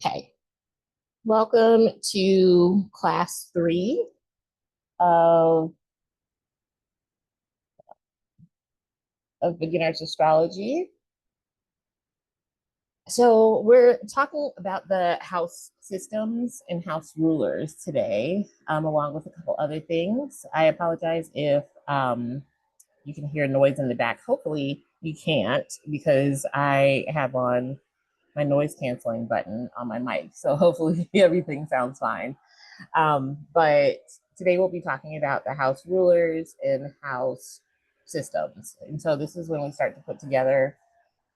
Okay, welcome to class 3 of, beginner's astrology. So we're talking about the house systems and house rulers today, along with a couple other things. I apologize if you can hear noise in the back. Hopefully you can't, because I have on my noise canceling button on my mic. So hopefully everything sounds fine. But today we'll be talking about the house rulers and house systems. And so this is when we start to put together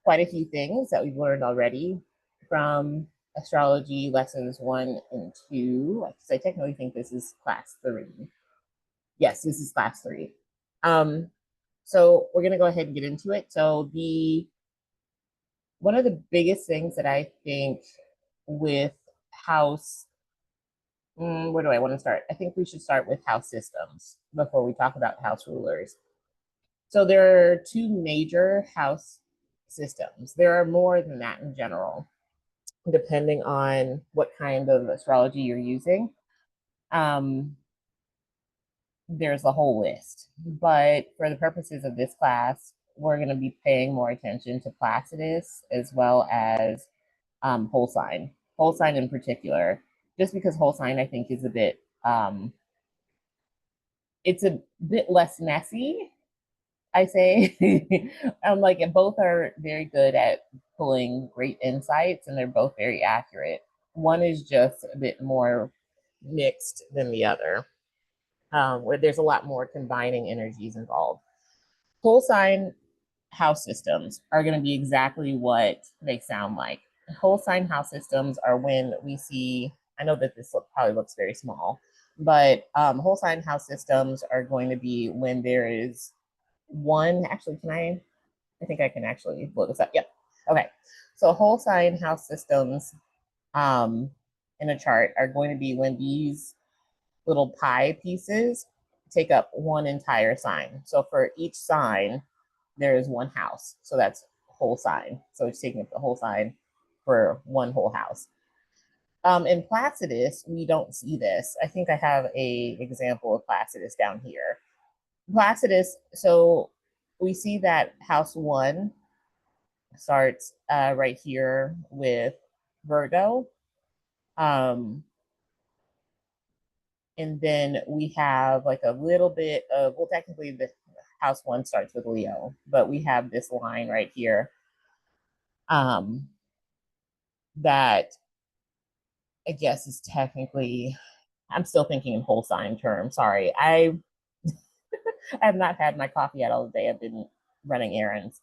quite a few things that we've learned already from astrology lessons 1 and 2. I technically think this is class 3. Yes, this is class 3. So we're going to go ahead and get into it. So one of the biggest things that I think with house where do I want to start? I think we should start with house systems before we talk about house rulers. So there are 2 major house systems. There are more than that in general, depending on what kind of astrology you're using. There's a whole list. But for the purposes of this class, we're going to be paying more attention to Placidus as well as whole sign. Whole sign in particular, just because whole sign I think is a bit it's a bit less messy, I say. Like, both are very good at pulling great insights, and they're both very accurate. One is just a bit more mixed than the other, where there's a lot more combining energies involved. Whole sign house systems are going to be exactly what they sound like. Whole sign house systems are when we see, I know that this probably looks very small, but whole sign house systems are going to be when there is one, actually, I think I can actually blow this up. Yep. Okay. So whole sign house systems in a chart are going to be when these little pie pieces take up one entire sign. So for each sign, there is one house. So that's whole sign. So it's taking up the whole sign for one whole house. In Placidus, we don't see this. I think I have a example of Placidus down here. Placidus, so we see that house 1 starts right here with Virgo. And then we have like a little bit of, well, technically the house 1 starts with Leo, but we have this line right here that I guess is technically, I'm still thinking in whole sign terms. Sorry, I have not had my coffee yet all day. I've been running errands.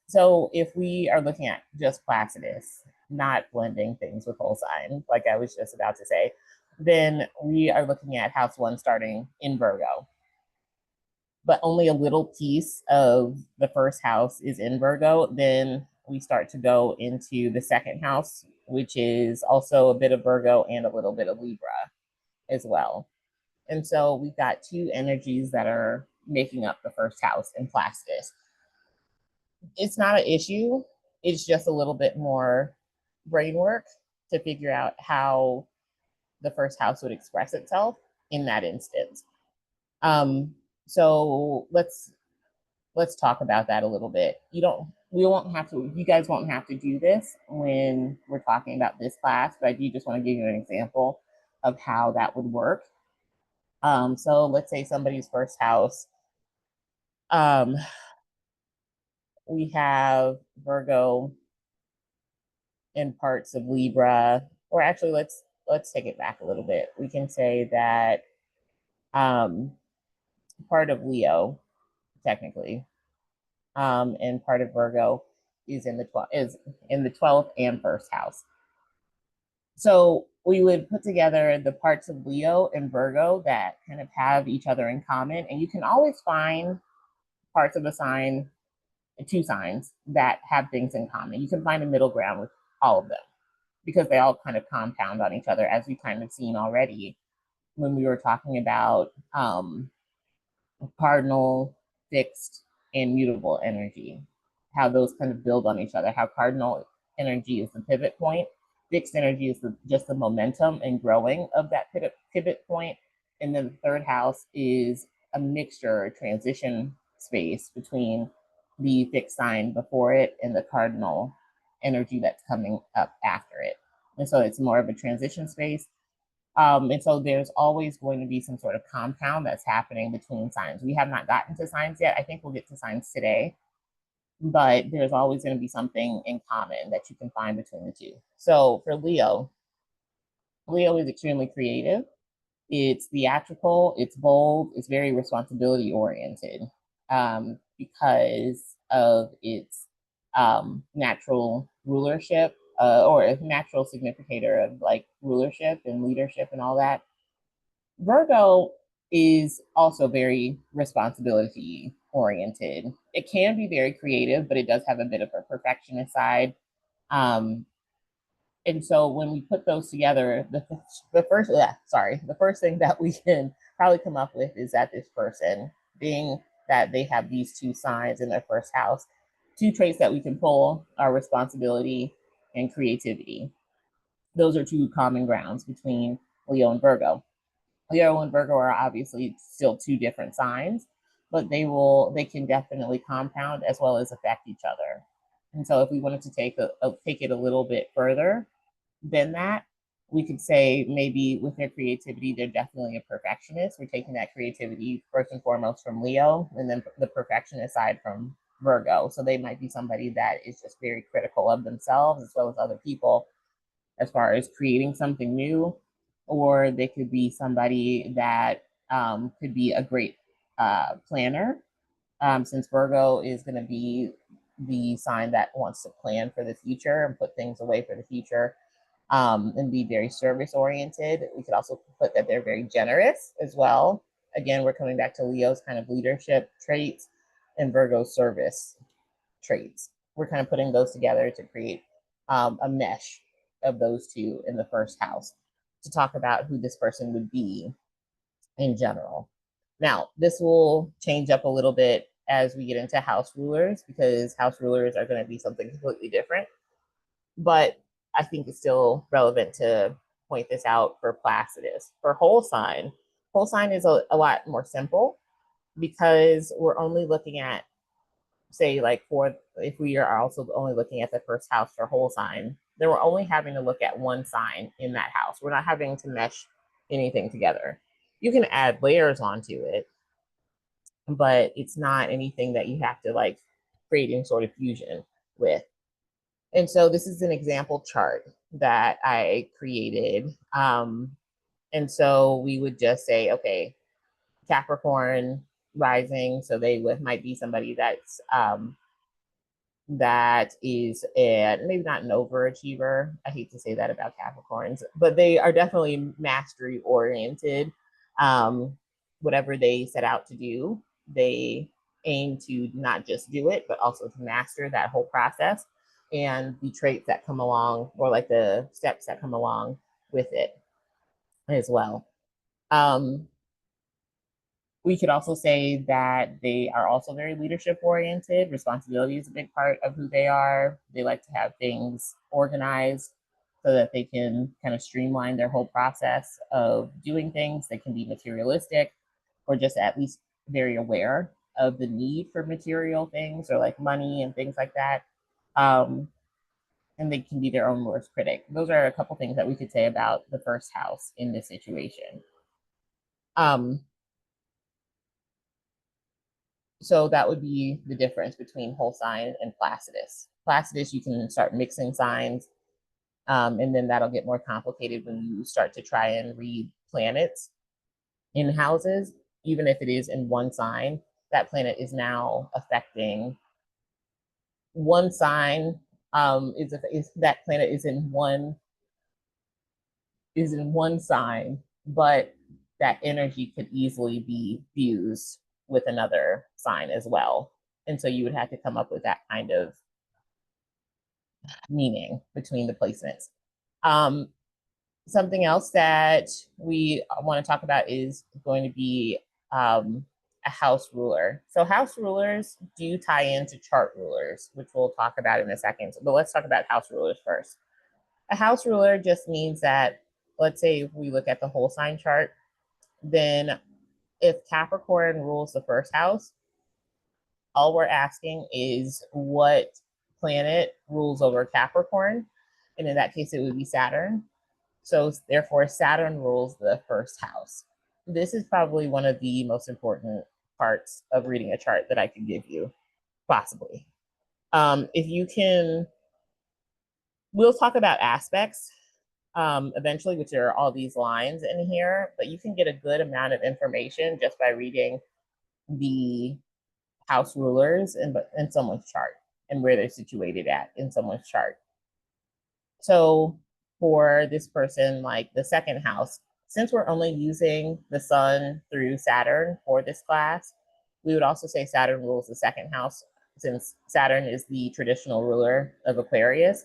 So if we are looking at just Placidus, not blending things with whole sign, like I was just about to say, then we are looking at house 1 starting in Virgo. But only a little piece of the first house is in Virgo. Then we start to go into the second house, which is also a bit of Virgo and a little bit of Libra as well. And so we've got 2 energies that are making up the first house in Placidus. It's not an issue. It's just a little bit more brain work to figure out how the first house would express itself in that instance. So let's talk about that a little bit. You guys won't have to do this when we're talking about this class, but I do just want to give you an example of how that would work. So let's say somebody's first house, we have Virgo and parts of Libra, or actually let's take it back a little bit. We can say that part of Leo, technically, and part of Virgo is in the 12th and first house. So we would put together the parts of Leo and Virgo that kind of have each other in common, and you can always find parts of a sign, 2 signs that have things in common. You can find a middle ground with all of them because they all kind of compound on each other, as we've kind of seen already when we were talking about cardinal, fixed, and mutable energy, how those kind of build on each other, how cardinal energy is the pivot point fixed energy is just the momentum and growing of that pivot point. And then the third house is a mixture, a transition space between the fixed sign before it and the cardinal energy that's coming up after it. And so it's more of a transition space. And so there's always going to be some sort of compound that's happening between signs. We have not gotten to signs yet. I think we'll get to signs today, but there's always going to be something in common that you can find between the two. So for Leo, Leo is extremely creative. It's theatrical, it's bold, it's very responsibility oriented because of its natural rulership or a natural significator of like rulership and leadership and all that. Virgo is also very responsibility oriented. It can be very creative, but it does have a bit of a perfectionist side. Um, and so when we put those together, the first thing that we can probably come up with is that this person, being that they have these two signs in their first house, two traits that we can pull are responsibility and creativity. Those are two common grounds between Leo and Virgo. Leo and Virgo are obviously still two different signs, but they can definitely compound as well as affect each other. And so if we wanted to take it a little bit further than that, we could say maybe with their creativity, they're definitely a perfectionist. We're taking that creativity first and foremost from Leo, and then the perfectionist side from Virgo. So they might be somebody that is just very critical of themselves as well as other people as far as creating something new, or they could be somebody that could be a great planner, since Virgo is going to be the sign that wants to plan for the future and put things away for the future, and be very service oriented. We could also put that they're very generous as well. Again, we're coming back to Leo's kind of leadership traits and Virgo's service traits. We're kind of putting those together to create a mesh of those two in the first house to talk about who this person would be in general. Now, this will change up a little bit as we get into house rulers because house rulers are going to be something completely different. But I think it's still relevant to point this out for Placidus. For whole sign is a lot more simple because we're only looking at, say, like for if we are also only looking at the first house for whole sign, then we're only having to look at one sign in that house. We're not having to mesh anything together. You can add layers onto it, but it's not anything that you have to like create any sort of fusion with. And so this is an example chart that I created. And so we would just say, okay, Capricorn rising. So they might be somebody that is maybe not an overachiever. I hate to say that about Capricorns, but they are definitely mastery oriented. Um, Whatever they set out to do, they aim to not just do it, but also to master that whole process and the traits that come along, or like the steps that come along with it as well. Um, we could also say that they are also very leadership oriented. Responsibility is a big part of who they are. They like to have things organized so that they can kind of streamline their whole process of doing things. They can be materialistic or just at least very aware of the need for material things or like money and things like that. Um, and they can be their own worst critic. Those are a couple things that we could say about the first house in this situation. Um, So that would be the difference between whole sign and Placidus. Placidus, you can start mixing signs, and then that'll get more complicated when you start to try and read planets in houses. Even if it is in one sign, that planet is now affecting one sign. Is that planet is in one sign, but that energy could easily be fused with another sign as well. And so you would have to come up with that kind of meaning between the placements. Um, Something else that we want to talk about is going to be a house ruler. So house rulers do tie into chart rulers, which we'll talk about in a second. But let's talk about house rulers first. A house ruler just means that, let's say if we look at the whole sign chart, then if Capricorn rules the first house, all we're asking is what planet rules over Capricorn. And in that case, it would be Saturn. So therefore, Saturn rules the first house. This is probably one of the most important parts of reading a chart that I could give you, possibly. If you can, we'll talk about aspects eventually, which are all these lines in here, but you can get a good amount of information just by reading the house rulers in someone's chart and where they're situated at in someone's chart. So for this person, like the second house, since we're only using the sun through Saturn for this class, we would also say Saturn rules the second house, since Saturn is the traditional ruler of Aquarius.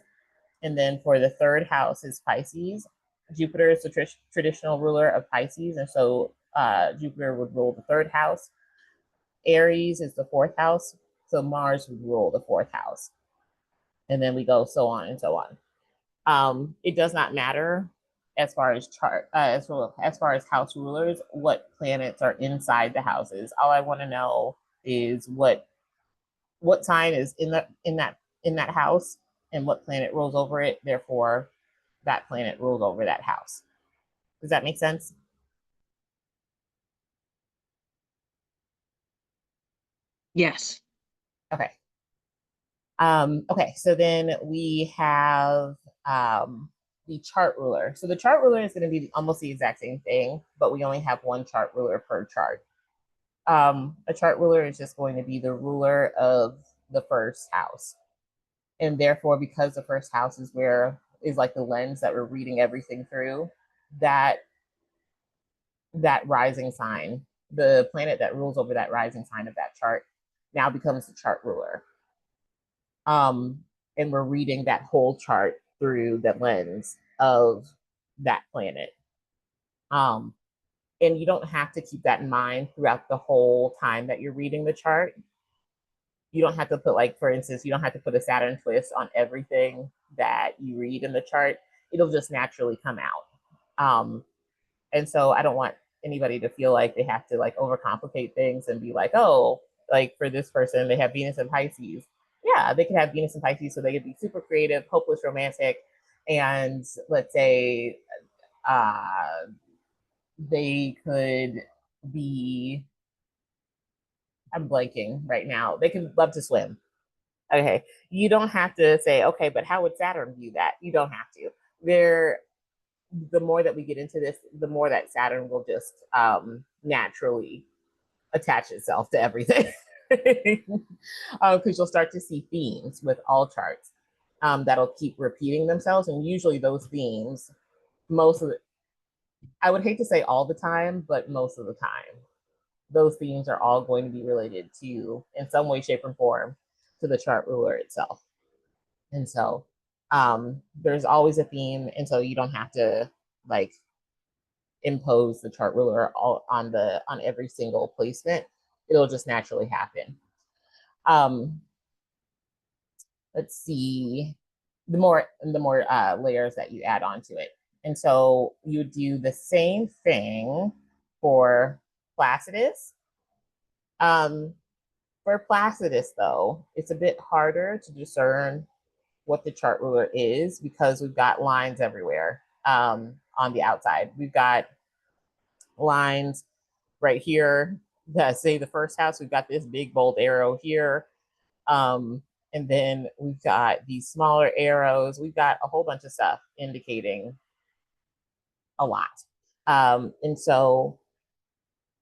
And then for the third house is Pisces. Jupiter is the traditional ruler of Pisces, and so Jupiter would rule the third house. Aries is the fourth house, so Mars would rule the fourth house. And then we go so on and so on. It does not matter as far as as far as house rulers what planets are inside the houses. All I want to know is what sign is in that house and what planet rules over it. Therefore, that planet rules over that house. Does that make sense? Yes. Okay. Okay, so then we have the chart ruler. So the chart ruler is going to be almost the exact same thing, but we only have one chart ruler per chart. A chart ruler is just going to be the ruler of the first house. And therefore, because the first house is like the lens that we're reading everything through, that rising sign, the planet that rules over that rising sign of that chart now becomes the chart ruler. And we're reading that whole chart through the lens of that planet. And you don't have to keep that in mind throughout the whole time that you're reading the chart. You don't have to put, like, for instance, you don't have to put a Saturn twist on everything that you read in the chart. It'll just naturally come out. And so I don't want anybody to feel like they have to like overcomplicate things and be like, oh, like for this person, they have Venus and Pisces. Yeah, they could have Venus and Pisces, so they could be super creative, hopeless romantic, and let's say they could be, I'm blanking right now, they could love to swim. Okay, you don't have to say, okay, but how would Saturn view that? You don't have to. The more that we get into this, the more that Saturn will just naturally attach itself to everything. Because you'll start to see themes with all charts that'll keep repeating themselves. And usually those themes, most of it, I would hate to say all the time, but most of the time, those themes are all going to be related to, in some way, shape, or form, to the chart ruler itself. And so there's always a theme. And so you don't have to like impose the chart ruler on every single placement. It'll just naturally happen. Let's see, the more layers that you add onto it. And so you do the same thing for Placidus. For Placidus, though, it's a bit harder to discern what the chart ruler is because we've got lines everywhere on the outside. We've got lines right here that say the first house. We've got this big bold arrow here. And then we've got these smaller arrows. We've got a whole bunch of stuff indicating a lot. And so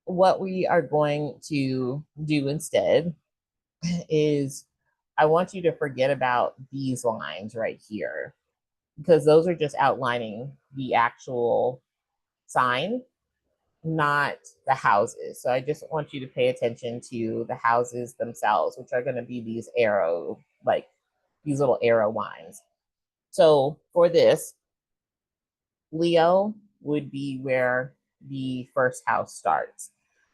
what we are going to do instead is I want you to forget about these lines right here because those are just outlining the actual sign, not the houses. So I just want you to pay attention to the houses themselves, which are going to be these these little arrow lines. So for this, Leo would be where the first house starts.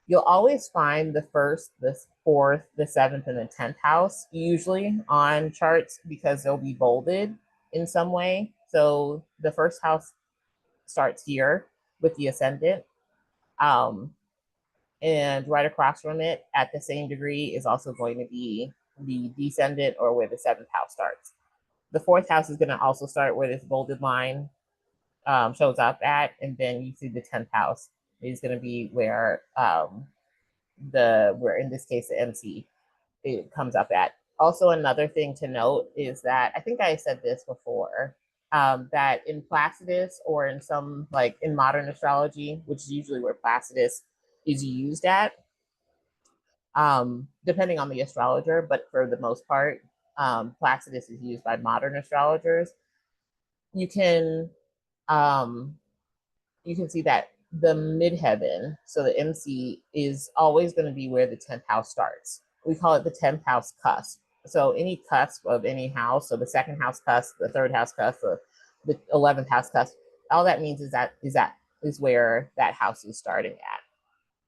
You'll always find the first, the fourth, the seventh, and the 10th house usually on charts because they'll be bolded in some way. So the first house starts here with the ascendant. Um, and right across from it at the same degree is also going to be the descendant, or where the seventh house starts. The fourth house is going to also start where this bolded line shows up at, and then you see the 10th house is going to be where where in this case the MC it comes up at. Also, another thing to note is that I think I said this before, that in Placidus, or in some, like in modern astrology, which is usually where Placidus is used at, depending on the astrologer, but for the most part, Placidus is used by modern astrologers. You can um, you can see that the midheaven, so the MC, is always going to be where the 10th house starts. We call it the 10th house cusp. So any cusp of any house, so the second house cusp, the third house cusp, the 11th house cusp, all that means is that is where that house is starting at.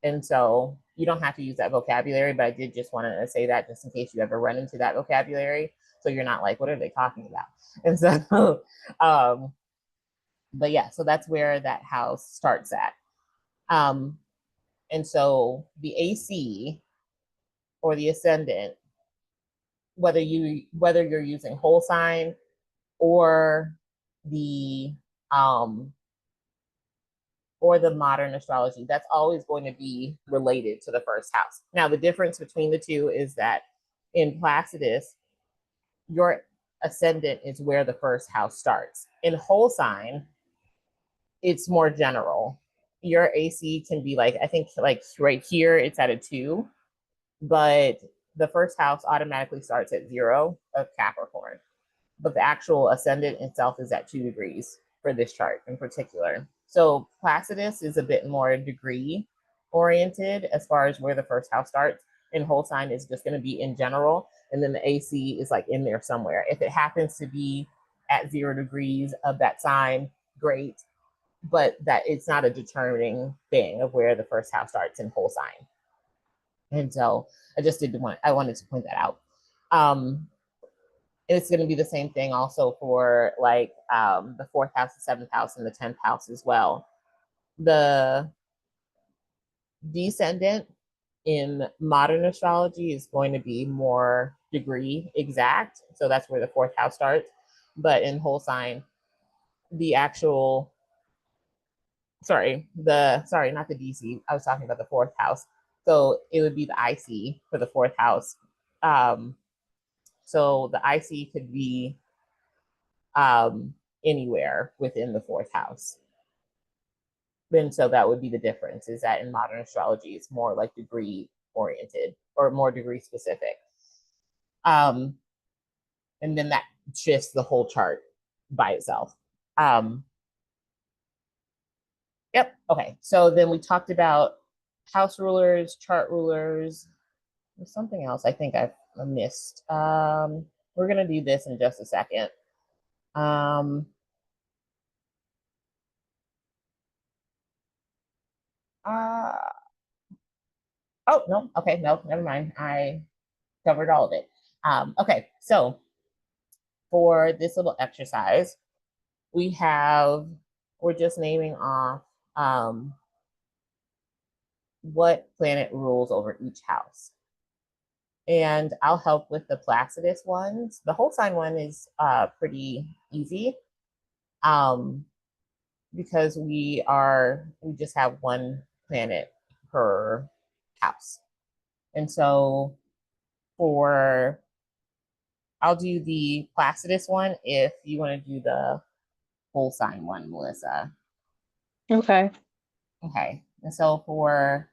And so you don't have to use that vocabulary, but I did just want to say that just in case you ever run into that vocabulary. So you're not like, what are they talking about? And so, but yeah, so that's where that house starts at. Um, and so the AC or the ascendant, whether you're using whole sign or the um or the modern astrology, that's always going to be related to the first house. Now, the difference between the two is that in Placidus, your ascendant is where the first house starts. In whole sign, it's more general. Your AC can be like, I think like right here, it's at a 2, but the first house automatically starts at 0 of Capricorn. But the actual ascendant itself is at 2 degrees for this chart in particular. So Placidus is a bit more degree oriented as far as where the first house starts. And whole sign is just going to be in general. And then the AC is like in there somewhere. If it happens to be at 0 degrees of that sign, great. But that it's not a determining thing of where the first house starts in whole sign. And so I wanted to point that out. It's going to be the same thing also for like the fourth house, the seventh house, and the 10th house as well. The descendant in modern astrology is going to be more degree exact. So that's where the fourth house starts. But in whole sign, the actual, not the DC, I was talking about the fourth house. So it would be the IC for the fourth house. Um, so the IC could be anywhere within the fourth house. And so that would be the difference, is that in modern astrology, it's more like degree oriented or more degree specific. Um, and then that shifts the whole chart by itself. Um, yep. Okay. So then we talked about house rulers, chart rulers. There's something else I think I've missed. We're going to do this in just a second. Um, uh, oh, no. Okay. No, never mind. I covered all of it. Okay. So for this little exercise, we have, we're just naming off what planet rules over each house. And I'll help with the Placidus ones. The whole sign one is pretty easy um, because we just have one planet per house. And so for, I'll do the Placidus one if you want to do the whole sign one, Melissa. Okay. Okay. And so for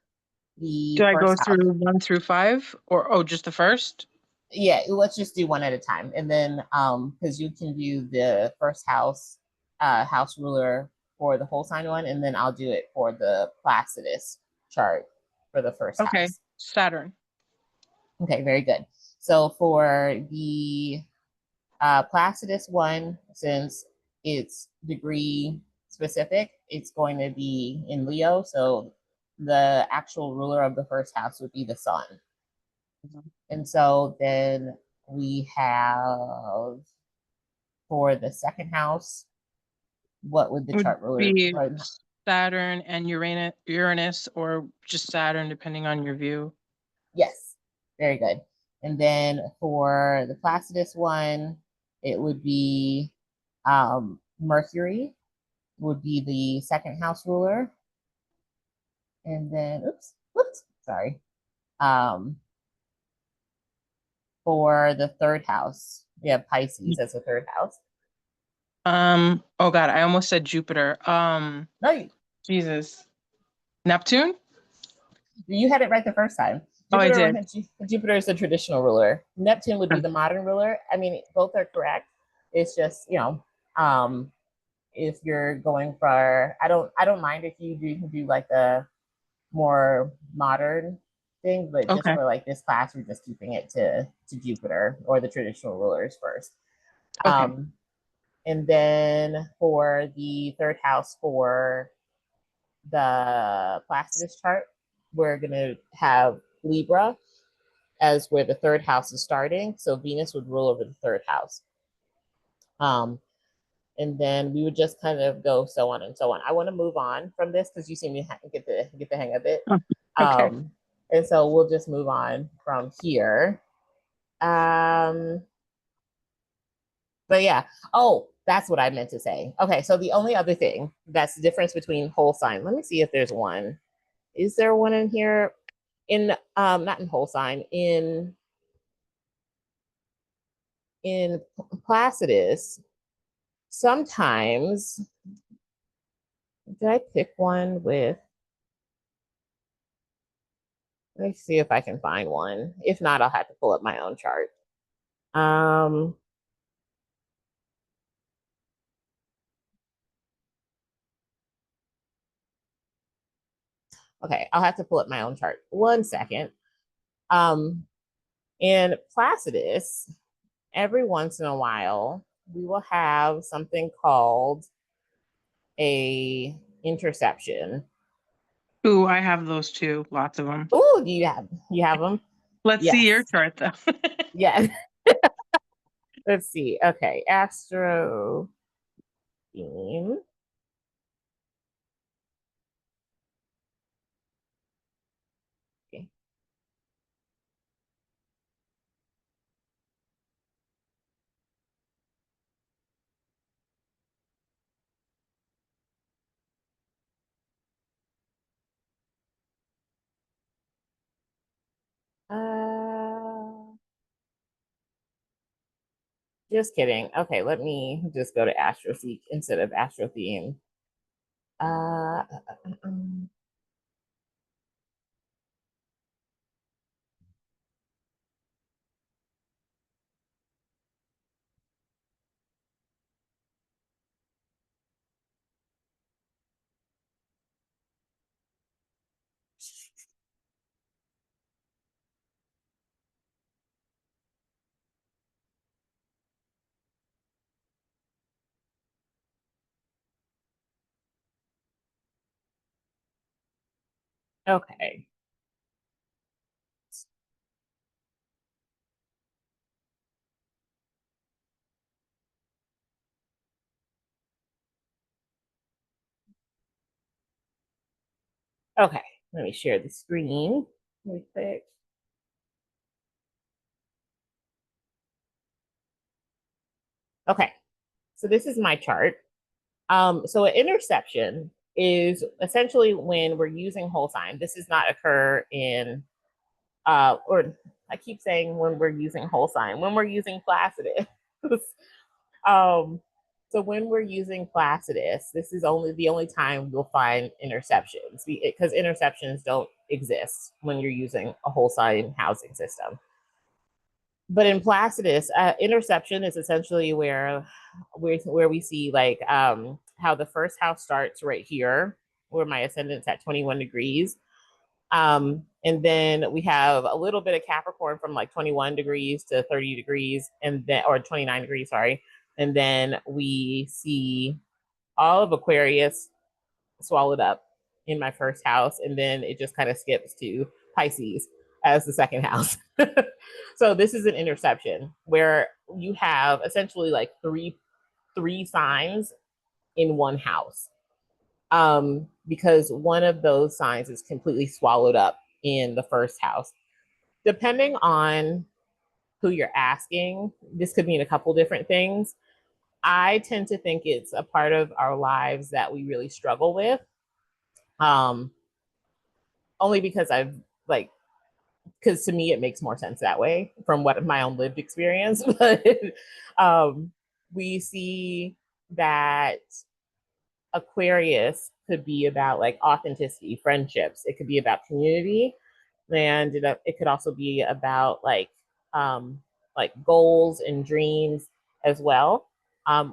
Do the I go first house, through 1 through 5 or just the first? yeah, let's just do one at a time. And then because you can do the first house house ruler for the whole sign one, and then I'll do it for the Placidus chart for the first Okay. house. Saturn. Okay, very good. So for the Placidus one, since it's degree specific, it's going to be in Leo. So the actual ruler of the first house would be the sun. And so then we have for the second house, What would the Would chart ruler? be Saturn and Uranus, or just Saturn, depending on your view. Yes, very good. And then for the Placidus one, it would be Mercury would be the second house ruler. And then, oops, sorry. Um, for the third house, we have Pisces as the third house. Oh God, I almost said Jupiter. No, Jesus. Neptune? you had it right the first time. Oh, I did. Jupiter is the traditional ruler. Neptune would be the modern ruler. I mean, both are correct. It's just, um, if you're going for, I don't mind if you can do like the more modern thing, but just Okay. for like this class, we're just keeping it to Jupiter or the traditional rulers first. Okay. Um, and then for the third house for the Placidus chart, we're gonna have Libra as where the third house is starting. So Venus would rule over the third house. Um, and then we would just kind of go so on and so on. I want to move on from this because you seem to get the hang of it. Oh, okay. And so we'll just move on from here. But yeah. Oh, that's what I meant to say. Okay, so the only other thing that's the difference between whole sign. Let me see if there's one. Is there one in here? In not in whole sign, in Placidus, sometimes did I pick one with, let me see if I can find one. If not, I'll have to pull up my own chart. Um okay, I'll have to pull up my own chart. 1 second. Um in Placidus, every once in a while, we will have something called a interception. Ooh, I have those too. Lots of them. Oh, you have them? Let's see your Yes. chart though. Yes. Let's see. Okay, Astro theme. Okay. Uh, just kidding. Okay, let me just go to AstroSeek instead of Astro theme. Uh, um, okay. Okay, let me share the screen really quick. Okay, so this is my chart. So an interception is essentially when we're using whole sign. This does not occur in, or I keep saying when we're using whole sign, when we're using Placidus. um, so when we're using Placidus, this is only the only time you'll find interceptions because interceptions don't exist when you're using a whole sign housing system. But in Placidus, interception is essentially where we see like how the first house starts right here, where my ascendant's at 21 degrees. And then we have a little bit of Capricorn from like 21 degrees to 30 degrees, and then, or 29 degrees, sorry. And then we see all of Aquarius swallowed up in my first house, and then it just kind of skips to Pisces as the second house. So this is an interception where you have essentially like three signs in one house, because one of those signs is completely swallowed up in the first house. Depending on who you're asking, this could mean a couple different things. I tend to think it's a part of our lives that we really struggle with. Um, Only because I've like, because to me it makes more sense that way from what my own lived experience. But um, we see that Aquarius could be about like authenticity, friendships. It could be about community, and it could also be about like goals and dreams as well,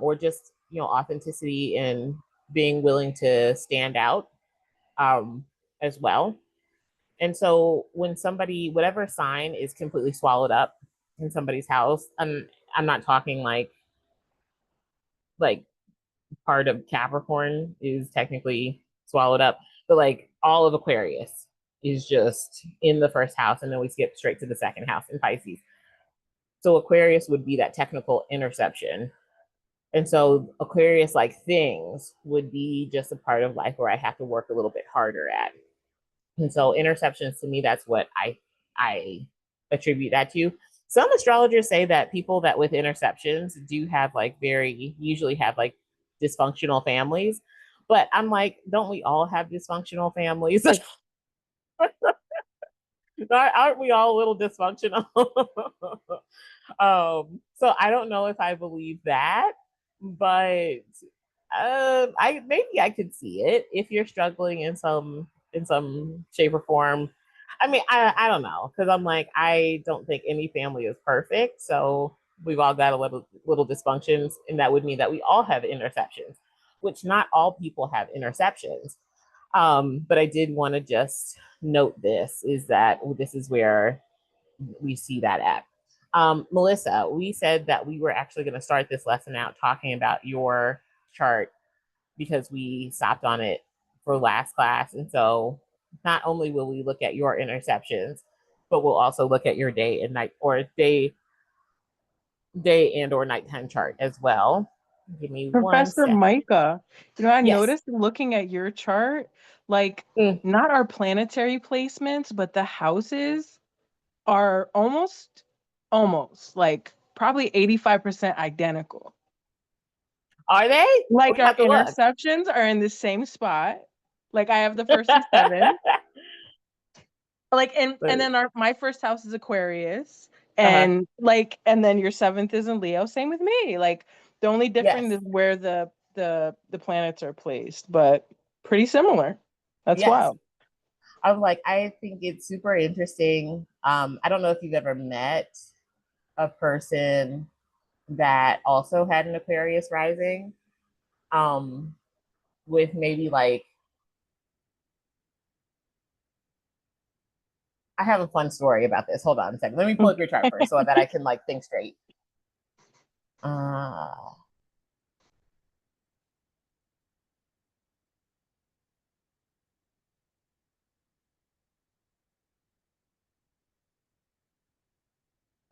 or just authenticity and being willing to stand out, as well. And so when somebody, whatever sign is completely swallowed up in somebody's house, I'm not talking like part of Capricorn is technically swallowed up, but like all of Aquarius is just in the first house, and then we skip straight to the second house in Pisces. So Aquarius would be that technical interception. And so Aquarius like things would be just a part of life where I have to work a little bit harder at. And so interceptions, to me, that's what I attribute that to. Some astrologers say that people that with interceptions do have like very usually have like dysfunctional families. But I'm like, don't we all have dysfunctional families? Aren't we all a little dysfunctional? So I don't know if I believe that, but I maybe I could see it if you're struggling in some shape or form. I mean, I don't know, because I'm like, I don't think any family is perfect, so we've all got a little dysfunctions, and that would mean that we all have interceptions, which not all people have interceptions. But I did want to just note this is that this is where we see that at. Melissa, we said that we were actually going to start this lesson out talking about your chart because we stopped on it for last class. And so not only will we look at your interceptions, but we'll also look at your day and night or day and or nighttime chart as well. Give me one Professor second. Micah, I Yes. noticed looking at your chart, like Mm. not our planetary placements, but the houses are almost like probably 85% identical. Are they? Like We our have to look. interceptions are in the same spot. Like I have the first and seventh. Like and then our my first house is Aquarius. Uh-huh. And then your seventh is in Leo. Same with me. Like the only difference Yes. is where the planets are placed, but pretty similar. That's Yes. wild. I'm like, I think it's super interesting. I don't know if you've ever met a person that also had an Aquarius rising, um, with maybe like, I have a fun story about this. Hold on a second. Let me pull up your chart first so that I can like think straight. Uh,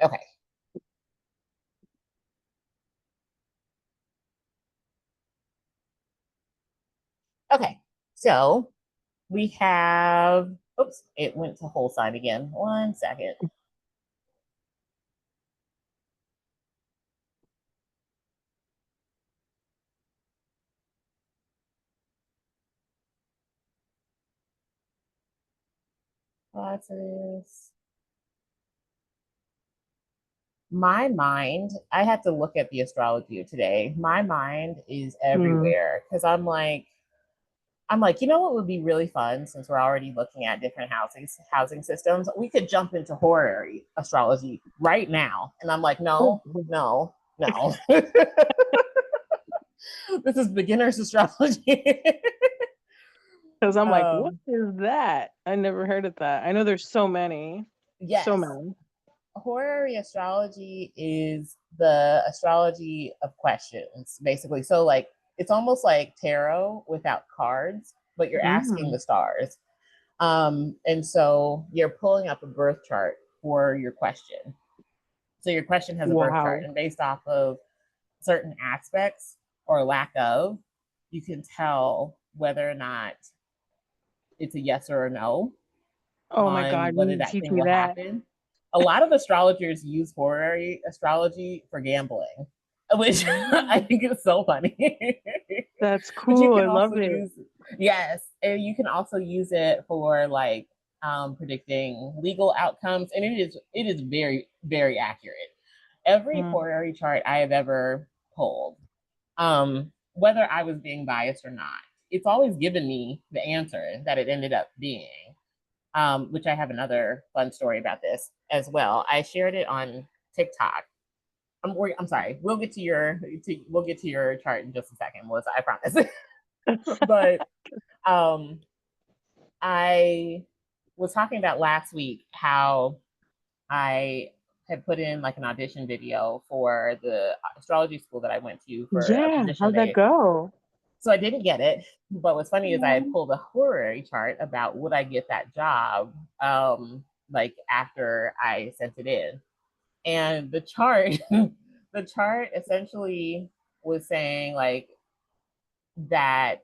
okay. Okay. So we have, oops, it went to whole sign again. One second. Classes. My mind, I have to look at the astrology of today. My mind is Mm. everywhere because I'm like, what would be really fun since we're already looking at different housing systems? We could jump into horary astrology right now. And I'm like, no, no, no. This is beginner's astrology. Because I'm like, what um, is that? I never heard of that. I know there's so many. So yes, many. horary astrology is the astrology of questions, basically. So like it's almost like tarot without cards, but you're asking Mm. the stars. And so you're pulling up a birth chart for your question. So your question has a birth chart, Wow. and based off of certain aspects or lack of, you can tell whether or not it's a yes or a no Oh my on God, you whether need to that teach thing me will that. happen. A lot of astrologers use horary astrology for gambling, which I think is so funny. That's But you cool. I can love also it. use, yes, and you can also use it for like predicting legal outcomes, and it is very very accurate. Every Mm. horary chart I have ever pulled, whether I was being biased or not, it's always given me the answer that it ended up being. Which I have another fun story about this as well. I shared it on TikTok. I'm sorry. We'll get to your chart in just a second, Melissa. I promise. But um, I was talking about last week how I had put in like an audition video for the astrology school that I went to for a Yeah, position how'd that they. go? So I didn't get it. But what's funny is I had Mm. pulled a horary chart about would I get that job like after I sent it in. And the chart the chart essentially was saying like that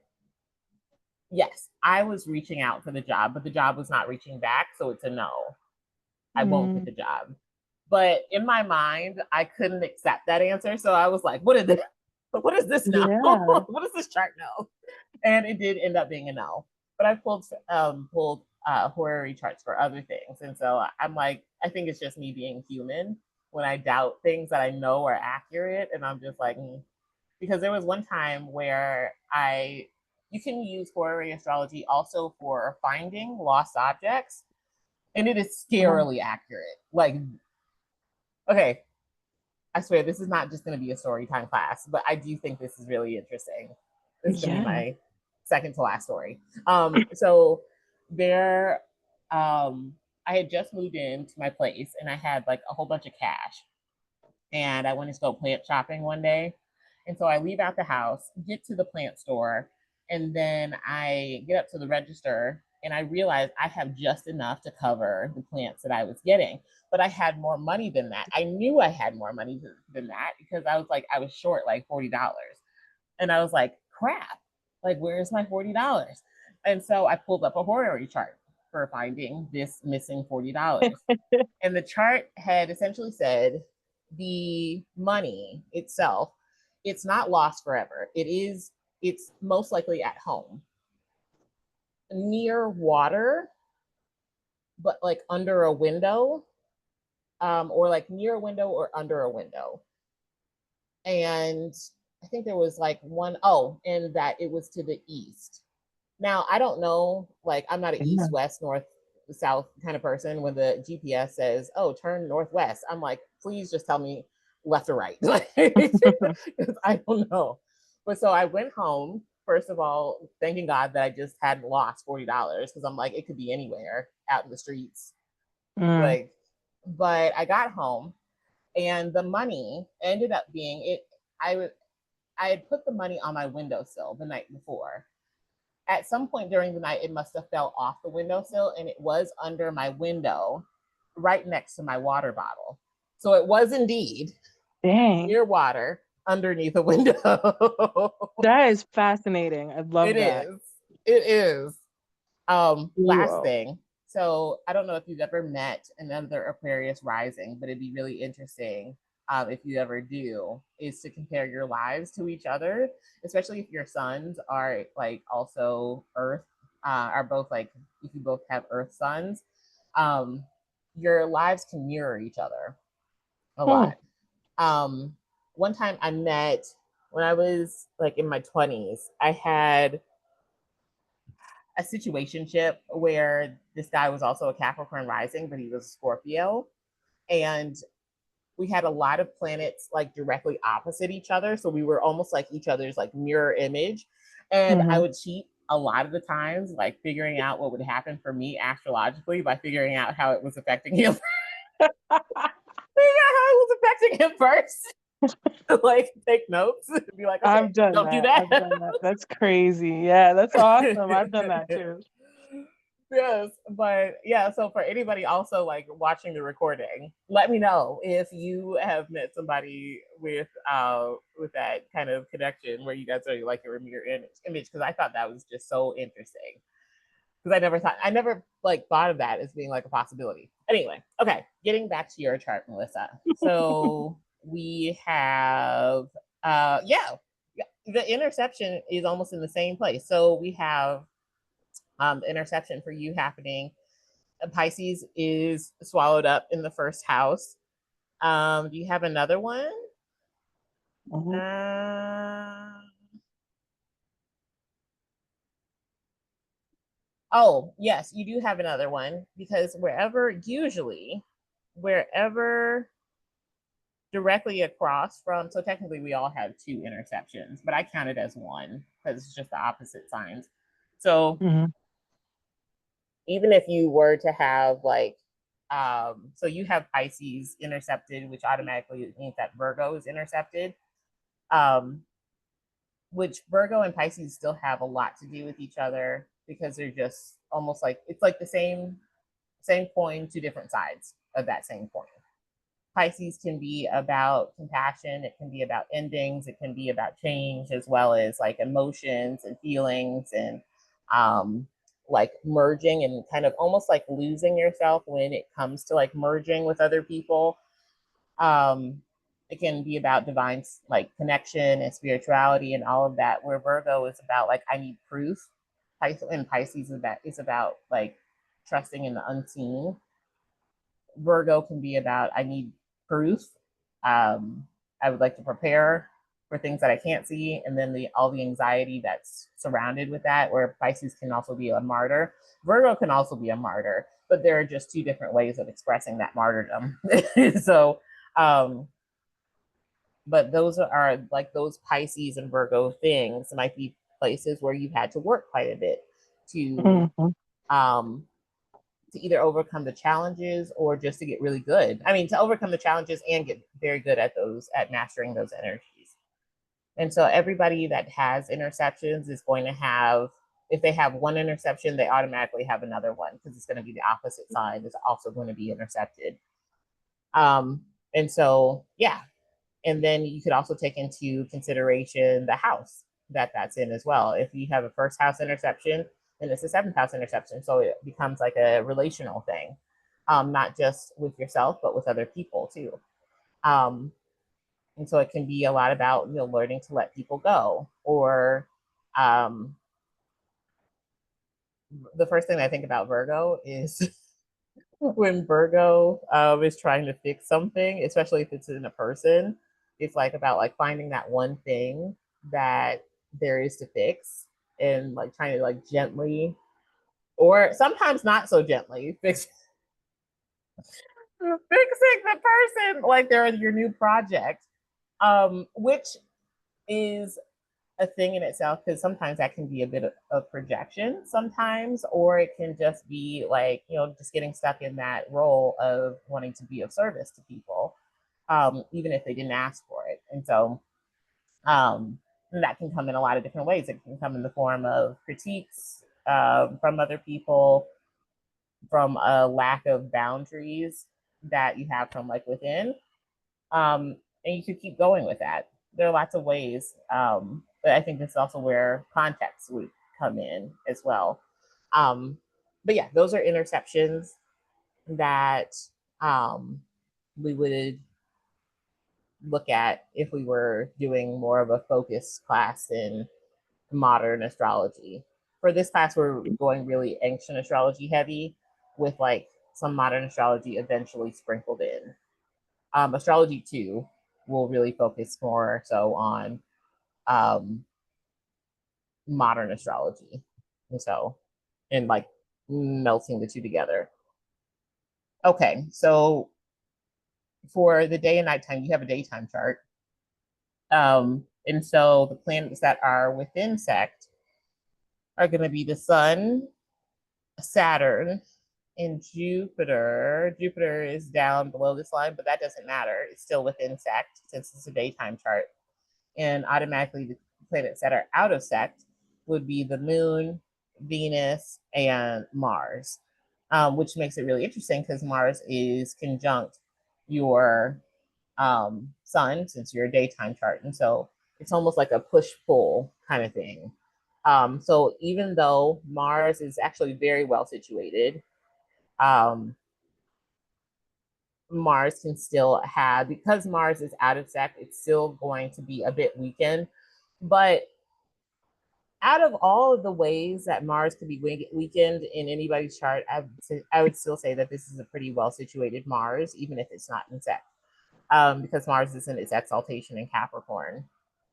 yes, I was reaching out for the job, but the job was not reaching back, so it's a no. I won't get Mm. the job. But in my mind, I couldn't accept that answer. So I was like, what is this? What does this know? Yeah. What does this chart know? And it did end up being a no. But I pulled horary charts for other things, and so I'm like, I think it's just me being human when I doubt things that I know are accurate, and I'm just like, because there was one time where you can use horary astrology also for finding lost objects, and it is Oh, scarily accurate. Like, okay, I swear this is not just going to be a story time class, but I do think this is really interesting. This is going to be yeah. my second to last story. So there, I had just moved into my place and I had like a whole bunch of cash, and I went to go plant shopping one day. And so I leave out the house, get to the plant store, and then I get up to the register and I realize I have just enough to cover the plants that I was getting. But I had more money than that. I knew I had more money than that because I was like, I was short like $40. And I was like, crap, like, where's my $40? And so I pulled up a horary chart for finding this missing $40. And the chart had essentially said the money itself, it's not lost forever. It's most likely at home near water, but like under a window, or like near a window or under a window. And I think there was like one, oh, and that it was to the east. Now, I don't know, like, I'm not an Yeah. east, west, north, south kind of person. When the GPS says, oh, turn northwest, I'm like, please just tell me left or right. I don't know. But so I went home, first of all, thanking God that I just hadn't lost $40 because I'm like, it could be anywhere out in the streets. Mm. Like, but I got home and the money ended up being it. I, I had put the money on my windowsill the night before. At some point during the night, it must have fell off the windowsill and it was under my window, right next to my water bottle. So it was indeed Dang. near water underneath a window. That is fascinating. I It love that. is. It is. Last Whoa. thing. So I don't know if you've ever met another Aquarius rising, but it'd be really interesting, if you ever do, is to compare your lives to each other, especially if your sons are like also Earth, are both like if you both have Earth sons, um, your lives can mirror each other a Hmm. lot. Um, One time I met when I was like in my 20s, I had a situationship where this guy was also a Capricorn rising, but he was a Scorpio. And we had a lot of planets like directly opposite each other. So we were almost like each other's like mirror image. And I Mm-hmm. would cheat a lot of the times, like figuring out what would happen for me astrologically by figuring out how it was affecting him. Figure out how it was affecting him first. Like take notes and be like, okay, I've done don't do that. that. I've done that. That's crazy. Yeah, that's awesome. I've done that too. Yes, but yeah, so for anybody also like watching the recording, let me know if you have met somebody with that kind of connection where you guys are like your mirror image, because I thought that was just so interesting, because I never like thought of that as being like a possibility. Anyway, okay, getting back to your chart, Melissa. So we have yeah, the interception is almost in the same place. So we have the interception for you happening. Pisces is swallowed up in the first house. Do you have another one? Mhm. Oh, yes, you do have another one, because wherever directly across from, so technically we all have two interceptions, but I count it as one because it's just the opposite signs. So Mhm. even if you were to have like, so you have Pisces intercepted, which automatically means that Virgo is intercepted. Um, which Virgo and Pisces still have a lot to do with each other, because they're just almost like, it's like the same coin, two different sides of that same coin. Pisces can be about compassion, it can be about endings, it can be about change, as well as like emotions and feelings, and um like merging and kind of almost like losing yourself when it comes to like merging with other people. um it can be about divine like connection and spirituality and all of that, where Virgo is about like I need proof. Pisces is about like trusting in the unseen. Virgo can be about I need proof. I would like to prepare for things that I can't see, and then the all the anxiety that's surrounded with that. Where Pisces can also be a martyr. Virgo can also be a martyr, but there are just two different ways of expressing that martyrdom. So, um, but those are like those Pisces and Virgo things might be places where you've had to work quite a bit to Mhm. um, to either overcome the challenges or just to get really good. I mean, to overcome the challenges and get very good at mastering those energies. And so everybody that has interceptions is going to have, if they have one interception, they automatically have another one, because it's going to be the opposite side is also going to be intercepted. Um, and so, yeah. And then you could also take into consideration the house that's in as well. If you have a first house interception, then it's a seventh house interception. So it becomes like a relational thing, not just with yourself, but with other people too. Um, and so it can be a lot about, learning to let people go, or um, the first thing I think about Virgo is when Virgo is trying to fix something, especially if it's in a person. It's like about like finding that one thing that there is to fix, and like trying to like gently, or sometimes not so gently, fixing the person like they're your new project, which is a thing in itself, because sometimes that can be a bit of projection sometimes, or it can just be like, just getting stuck in that role of wanting to be of service to people, even if they didn't ask for it. And so um, that can come in a lot of different ways. It can come in the form of critiques from other people, from a lack of boundaries that you have from like within, and you could keep going with that. There are lots of ways, but I think this is also where context would come in as well. Um, but yeah, those are interceptions that um, we would look at if we were doing more of a focus class in modern astrology. For this class, we're going really ancient astrology heavy, with like some modern astrology eventually sprinkled in. Astrology 2 will really focus more so on um, modern astrology. And so, and like melting the two together. Okay, so for the day and nighttime, you have a daytime chart. And so the planets that are within sect are going to be the Sun, Saturn, and Jupiter. Jupiter is down below this line, but that doesn't matter. It's still within sect since it's a daytime chart. And automatically, the planets that are out of sect would be the Moon, Venus, and Mars, which makes it really interesting because Mars is conjunct your sun since you're a daytime chart. And so it's almost like a push pull kind of thing. So even though Mars is actually very well situated, um, Mars can still have, because Mars is out of sect, it's still going to be a bit weakened. But out of all of the ways that Mars could be weakened in anybody's chart, I would still say that this is a pretty well situated Mars, even if it's not in sect, because Mars is in its exaltation in Capricorn,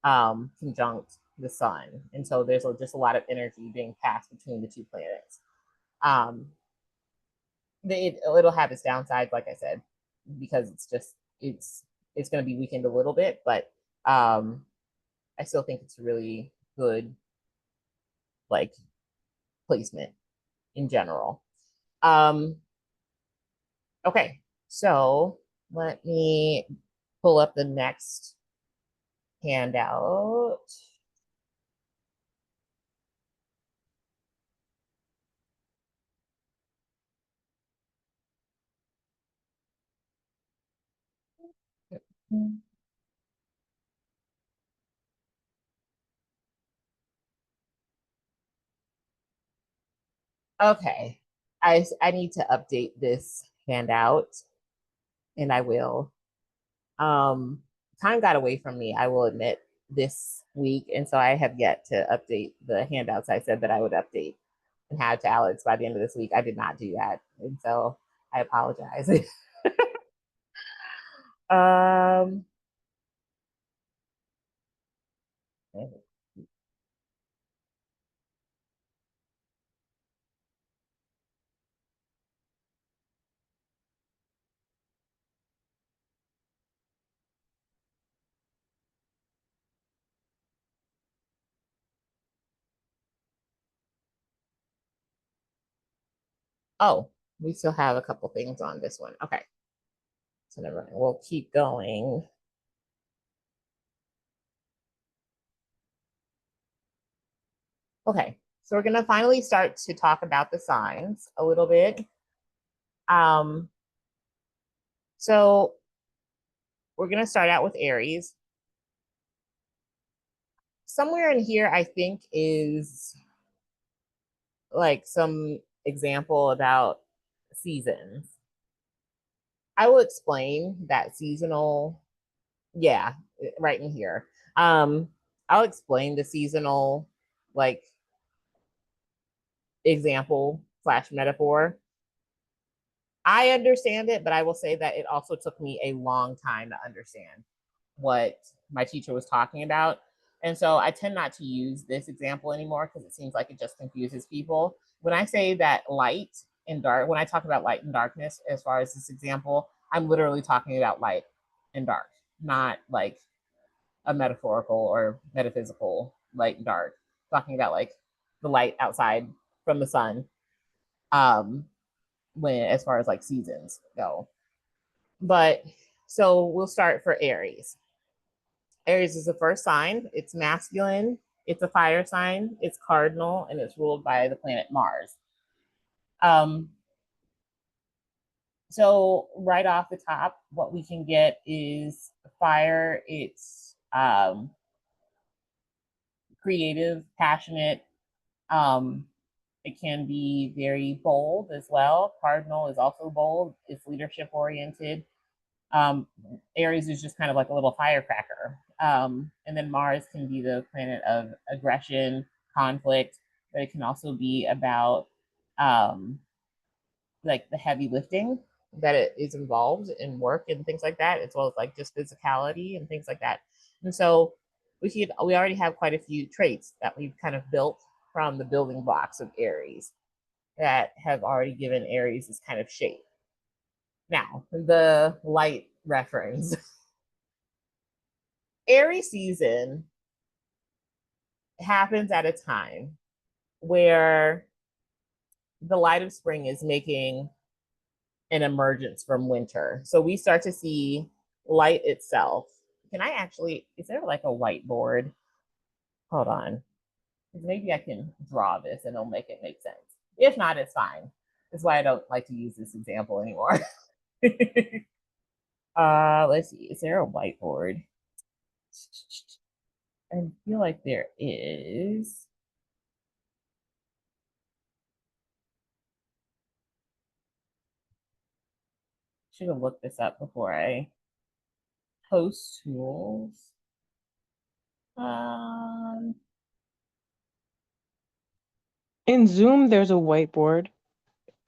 conjunct the sun. And so there's just a lot of energy being passed between the two planets. Um, it'll have its downsides, like I said, because it's going to be weakened a little bit, but I still think it's a really good like placement in general. Um, okay, so let me pull up the next handout. Okay, I need to update this handout, and I will. Um, Time got away from me, I will admit, this week, and so I have yet to update the handouts I said that I would update and have to Alex by the end of this week. I did not do that, and so I apologize. um, oh, we still have a couple things on this one. Okay, so never mind. We'll keep going. Okay, so we're gonna finally start to talk about the signs a little bit. Um, so we're gonna start out with Aries. Somewhere in here, I think, is like some example about seasons. I will explain that seasonal, yeah, right in here. I'll explain the seasonal like example slash metaphor. I understand it, but I will say that it also took me a long time to understand what my teacher was talking about. And so I tend not to use this example anymore because it seems like it just confuses people. When I say that light and dark, when I talk about light and darkness, as far as this example, I'm literally talking about light and dark, not like a metaphorical or metaphysical light and dark. Talking about like the light outside from the sun, um, when as far as like seasons go. But so we'll start for Aries. Aries is the first sign. It's masculine. It's a fire sign. It's cardinal, and it's ruled by the planet Mars. Um, so right off the top, what we can get is fire. It's creative, passionate. Um, it can be very bold as well. Cardinal is also bold. It's leadership oriented. Um, Aries is just kind of like a little firecracker. And then Mars can be the planet of aggression, conflict, but it can also be about like the heavy lifting that it is involved in work and things like that, as well as like just physicality and things like that. And so we already have quite a few traits that we've kind of built from the building blocks of Aries that have already given Aries this kind of shape. Now, the light reference. Aries season happens at a time where the light of spring is making an emergence from winter. So we start to see light itself. Can I actually, is there like a whiteboard? Hold on. maybe I can draw this and it'll make it make sense. If not, it's fine. That's why I don't like to use this example anymore. Let's see. Is there a whiteboard? I feel like there is. Should have looked this up before I post tools. Um, In Zoom, there's a whiteboard.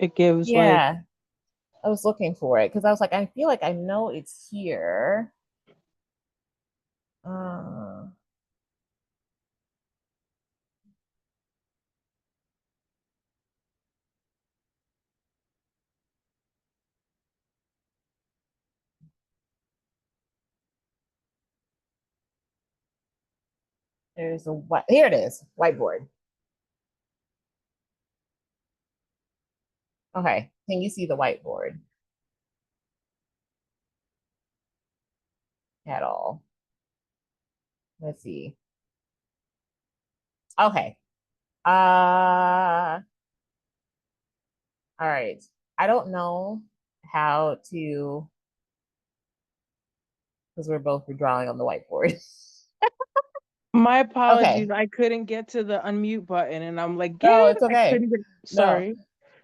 It gives like yeah, I was looking for it because I was like, I feel like I know it's here. Uh, there's a what? Here it is, whiteboard. Okay, can you see the whiteboard at all? Let's see. Okay. All right. I don't know how to because we're both drawing on the whiteboard. my apologies. Okay. I couldn't get to the unmute button and I'm like, No, get it's I okay. couldn't get No, sorry.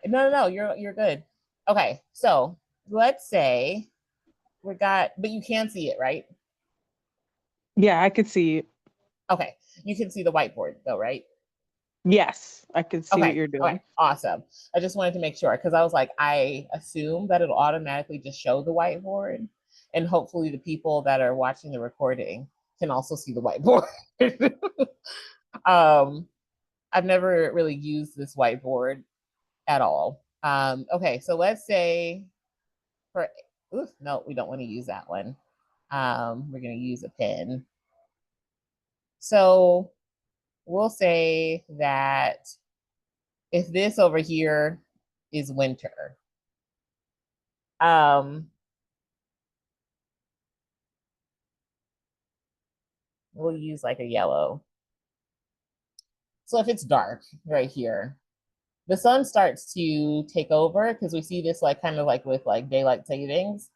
no. You're good. Okay. So let's say but you can see it, right? Yeah, I could see it. Okay. You can see the whiteboard though, right? Yes, I could see what Okay. you're Okay. doing. Awesome. I just wanted to make sure because I was like, I assume that it'll automatically just show the whiteboard. And hopefully the people that are watching the recording can also see the whiteboard. um, I've never really used this whiteboard at all. Okay, so let's say for no, we don't want to use that one. We're going to use a pen. So we'll say that if this over here is winter, um, we'll use like a yellow. So if it's dark right here, the sun starts to take over because we see this like kind of like with like daylight savings.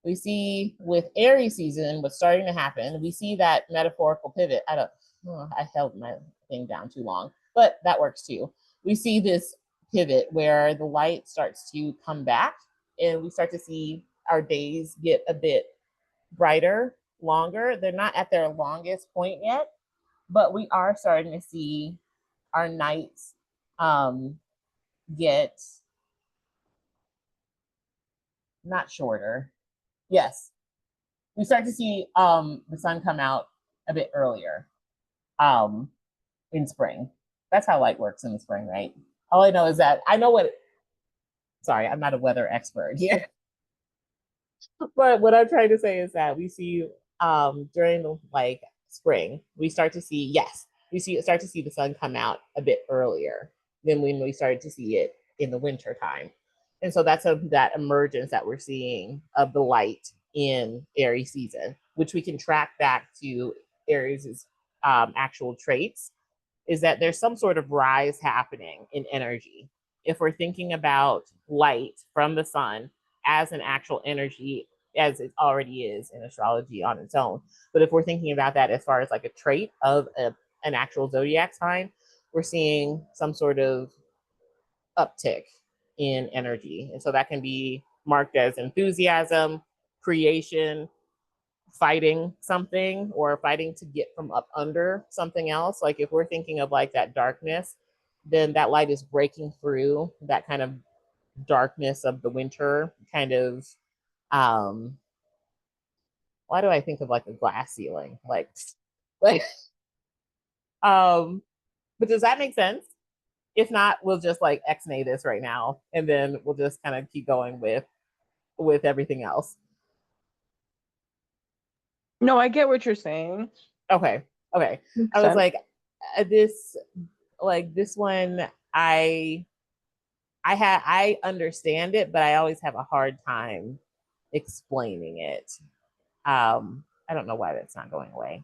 We see with Aries season what's starting to happen. We see that metaphorical pivot. I held my thing down too long, but that works too. We see this pivot where the light starts to come back and we start to see our days get a bit brighter, longer. They're not at their longest point yet, but we are starting to see our nights um, get not shorter. Yes, we start to see the sun come out a bit earlier um, in spring. That's how light works in the spring, right? All I know is that I know what. Sorry, I'm not a weather expert here, but what I'm trying to say is that we see during the like spring, we start to see start to see the sun come out a bit earlier than when we started to see it in the winter time. And so that emergence that we're seeing of the light in Aries season, which we can track back to Aries' actual traits, is that there's some sort of rise happening in energy. If we're thinking about light from the sun as an actual energy, as it already is in astrology on its own, but if we're thinking about that as far as like a trait of an actual zodiac sign, we're seeing some sort of uptick in energy. And so that can be marked as enthusiasm, creation, fighting something or fighting to get from up under something else. Like if we're thinking of like that darkness, then that light is breaking through that kind of darkness of the winter kind of um why do I think of like a glass ceiling? Like um but does that make sense? If not, we'll just like X-nay this right now and then we'll just kind of keep going with everything else. No, I get what you're saying. Okay. Okay. Makes I was sense. like this like this one I understand it, but I always have a hard time explaining it. I don't know why that's not going away.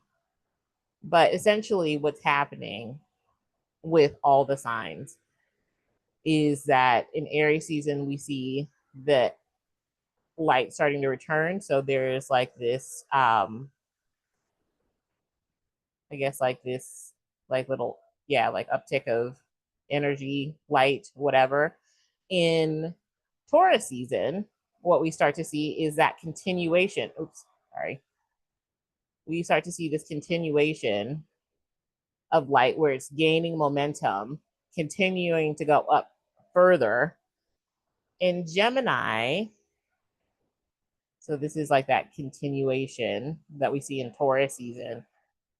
But essentially what's happening with all the signs is that in Aries season, we see that light starting to return. So there's like this, I guess like this, like little, yeah, like uptick of energy, light, whatever. In Taurus season, what we start to see is that continuation. Oops, sorry. We start to see this continuation of light where it's gaining momentum, continuing to go up further. In Gemini, so this is like that continuation that we see in Taurus season.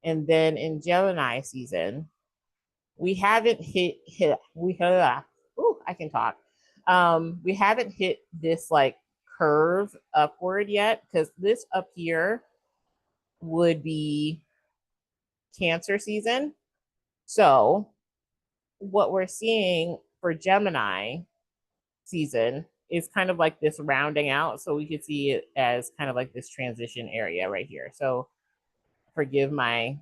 And then in Gemini season, we haven't I can talk. We haven't hit this like curve upward yet because this up here would be Cancer season. So what we're seeing for Gemini season is kind of like this rounding out. So we could see it as kind of like this transition area right here. So forgive my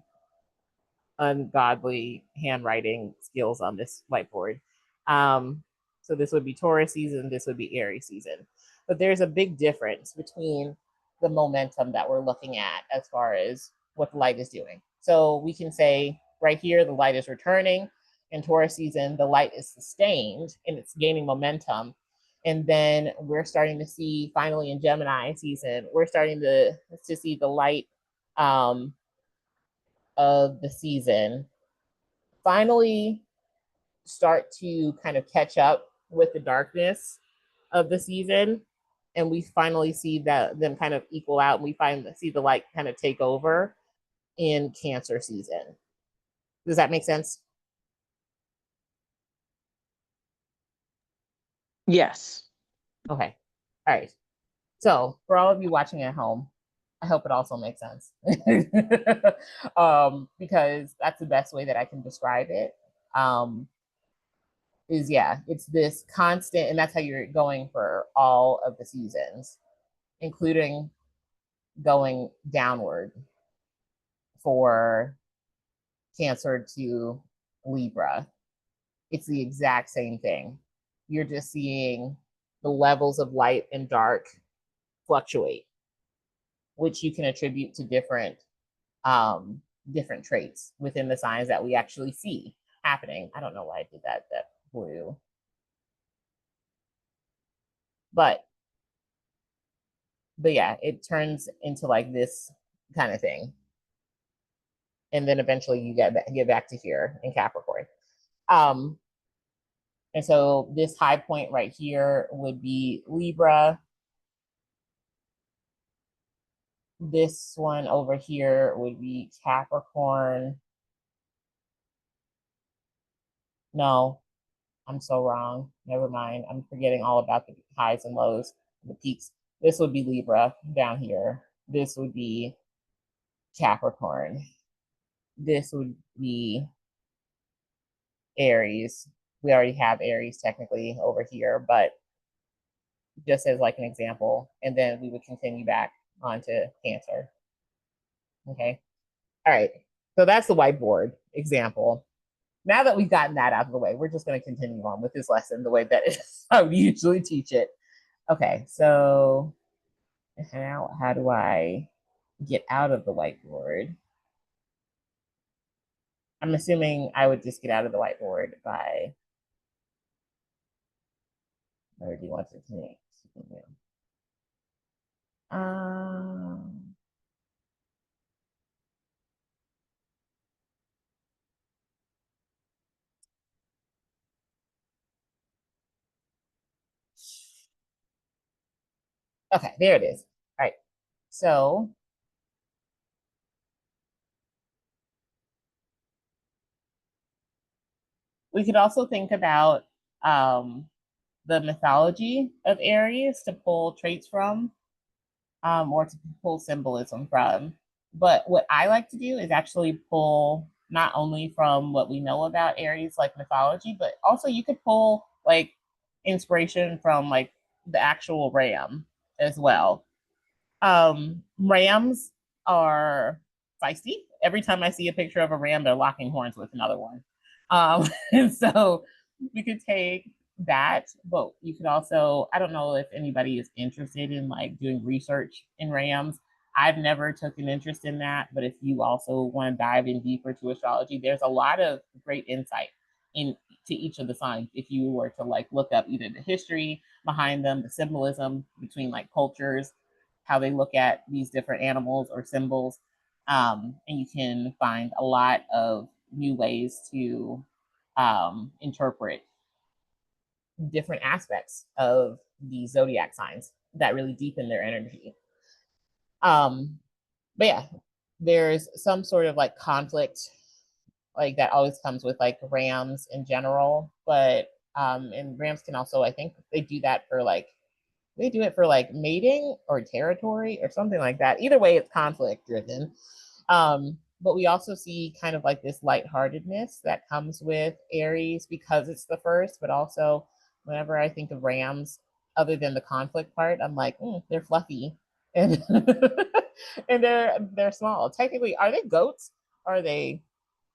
ungodly handwriting skills on this whiteboard. So this would be Taurus season, this would be Aries season. But there's a big difference between the momentum that we're looking at as far as what the light is doing. So we can say right here, the light is returning. In Taurus season, the light is sustained and it's gaining momentum. And then we're starting to see finally in Gemini season, we're starting to see the light of the season finally start to kind of catch up with the darkness of the season, and we finally see that them kind of equal out, and we finally see the light kind of take over in Cancer season. Does that make sense? Yes. Okay. All right. So for all of you watching at home, I hope it also makes sense. Because that's the best way that I can describe it. Is yeah, it's this constant, and that's how you're going for all of the seasons, including going downward for Cancer to Libra. It's the exact same thing. You're just seeing the levels of light and dark fluctuate, which you can attribute to different traits within the signs that we actually see happening. I don't know why I did that blue. But yeah, it turns into like this kind of thing. And then eventually you get back to here in Capricorn. And so this high point right here would be Libra. This one over here would be Capricorn. No, I'm so wrong. Never mind. I'm forgetting all about the highs and lows, the peaks. This would be Libra down here. This would be Capricorn. This would be Aries. We already have Aries technically over here, but just as like an example. And then we would continue back onto Cancer. Okay. All right. So that's the whiteboard example. Now that we've gotten that out of the way, we're just going to continue on with this lesson the way that I would usually teach it. Okay. So how do I get out of the whiteboard? I'm assuming I would just get out of the whiteboard by, or do you want to continue? Um, okay, there it is. All right. So we could also think about the mythology of Aries to pull traits from, or to pull symbolism from. But what I like to do is actually pull not only from what we know about Aries, like mythology, but also you could pull like inspiration from like the actual ram as well. Rams are feisty. Every time I see a picture of a ram, they're locking horns with another one. So we could take that, but you could also, I don't know if anybody is interested in like doing research in rams. I've never took an interest in that, but if you also want to dive in deeper to astrology, there's a lot of great insight into each of the signs. If you were to like look up either the history behind them, the symbolism between like cultures, how they look at these different animals or symbols, and you can find a lot of new ways to interpret different aspects of the zodiac signs that really deepen their energy. Um, but yeah, there's some sort of like conflict like that always comes with like rams in general, but and rams can also, I think they do that for like, they do it for like mating or territory or something like that. Either way, it's conflict driven. But we also see kind of like this lightheartedness that comes with Aries because it's the first, but also whenever I think of rams, other than the conflict part, I'm like, they're fluffy and and they're small. Technically, are they goats? Are they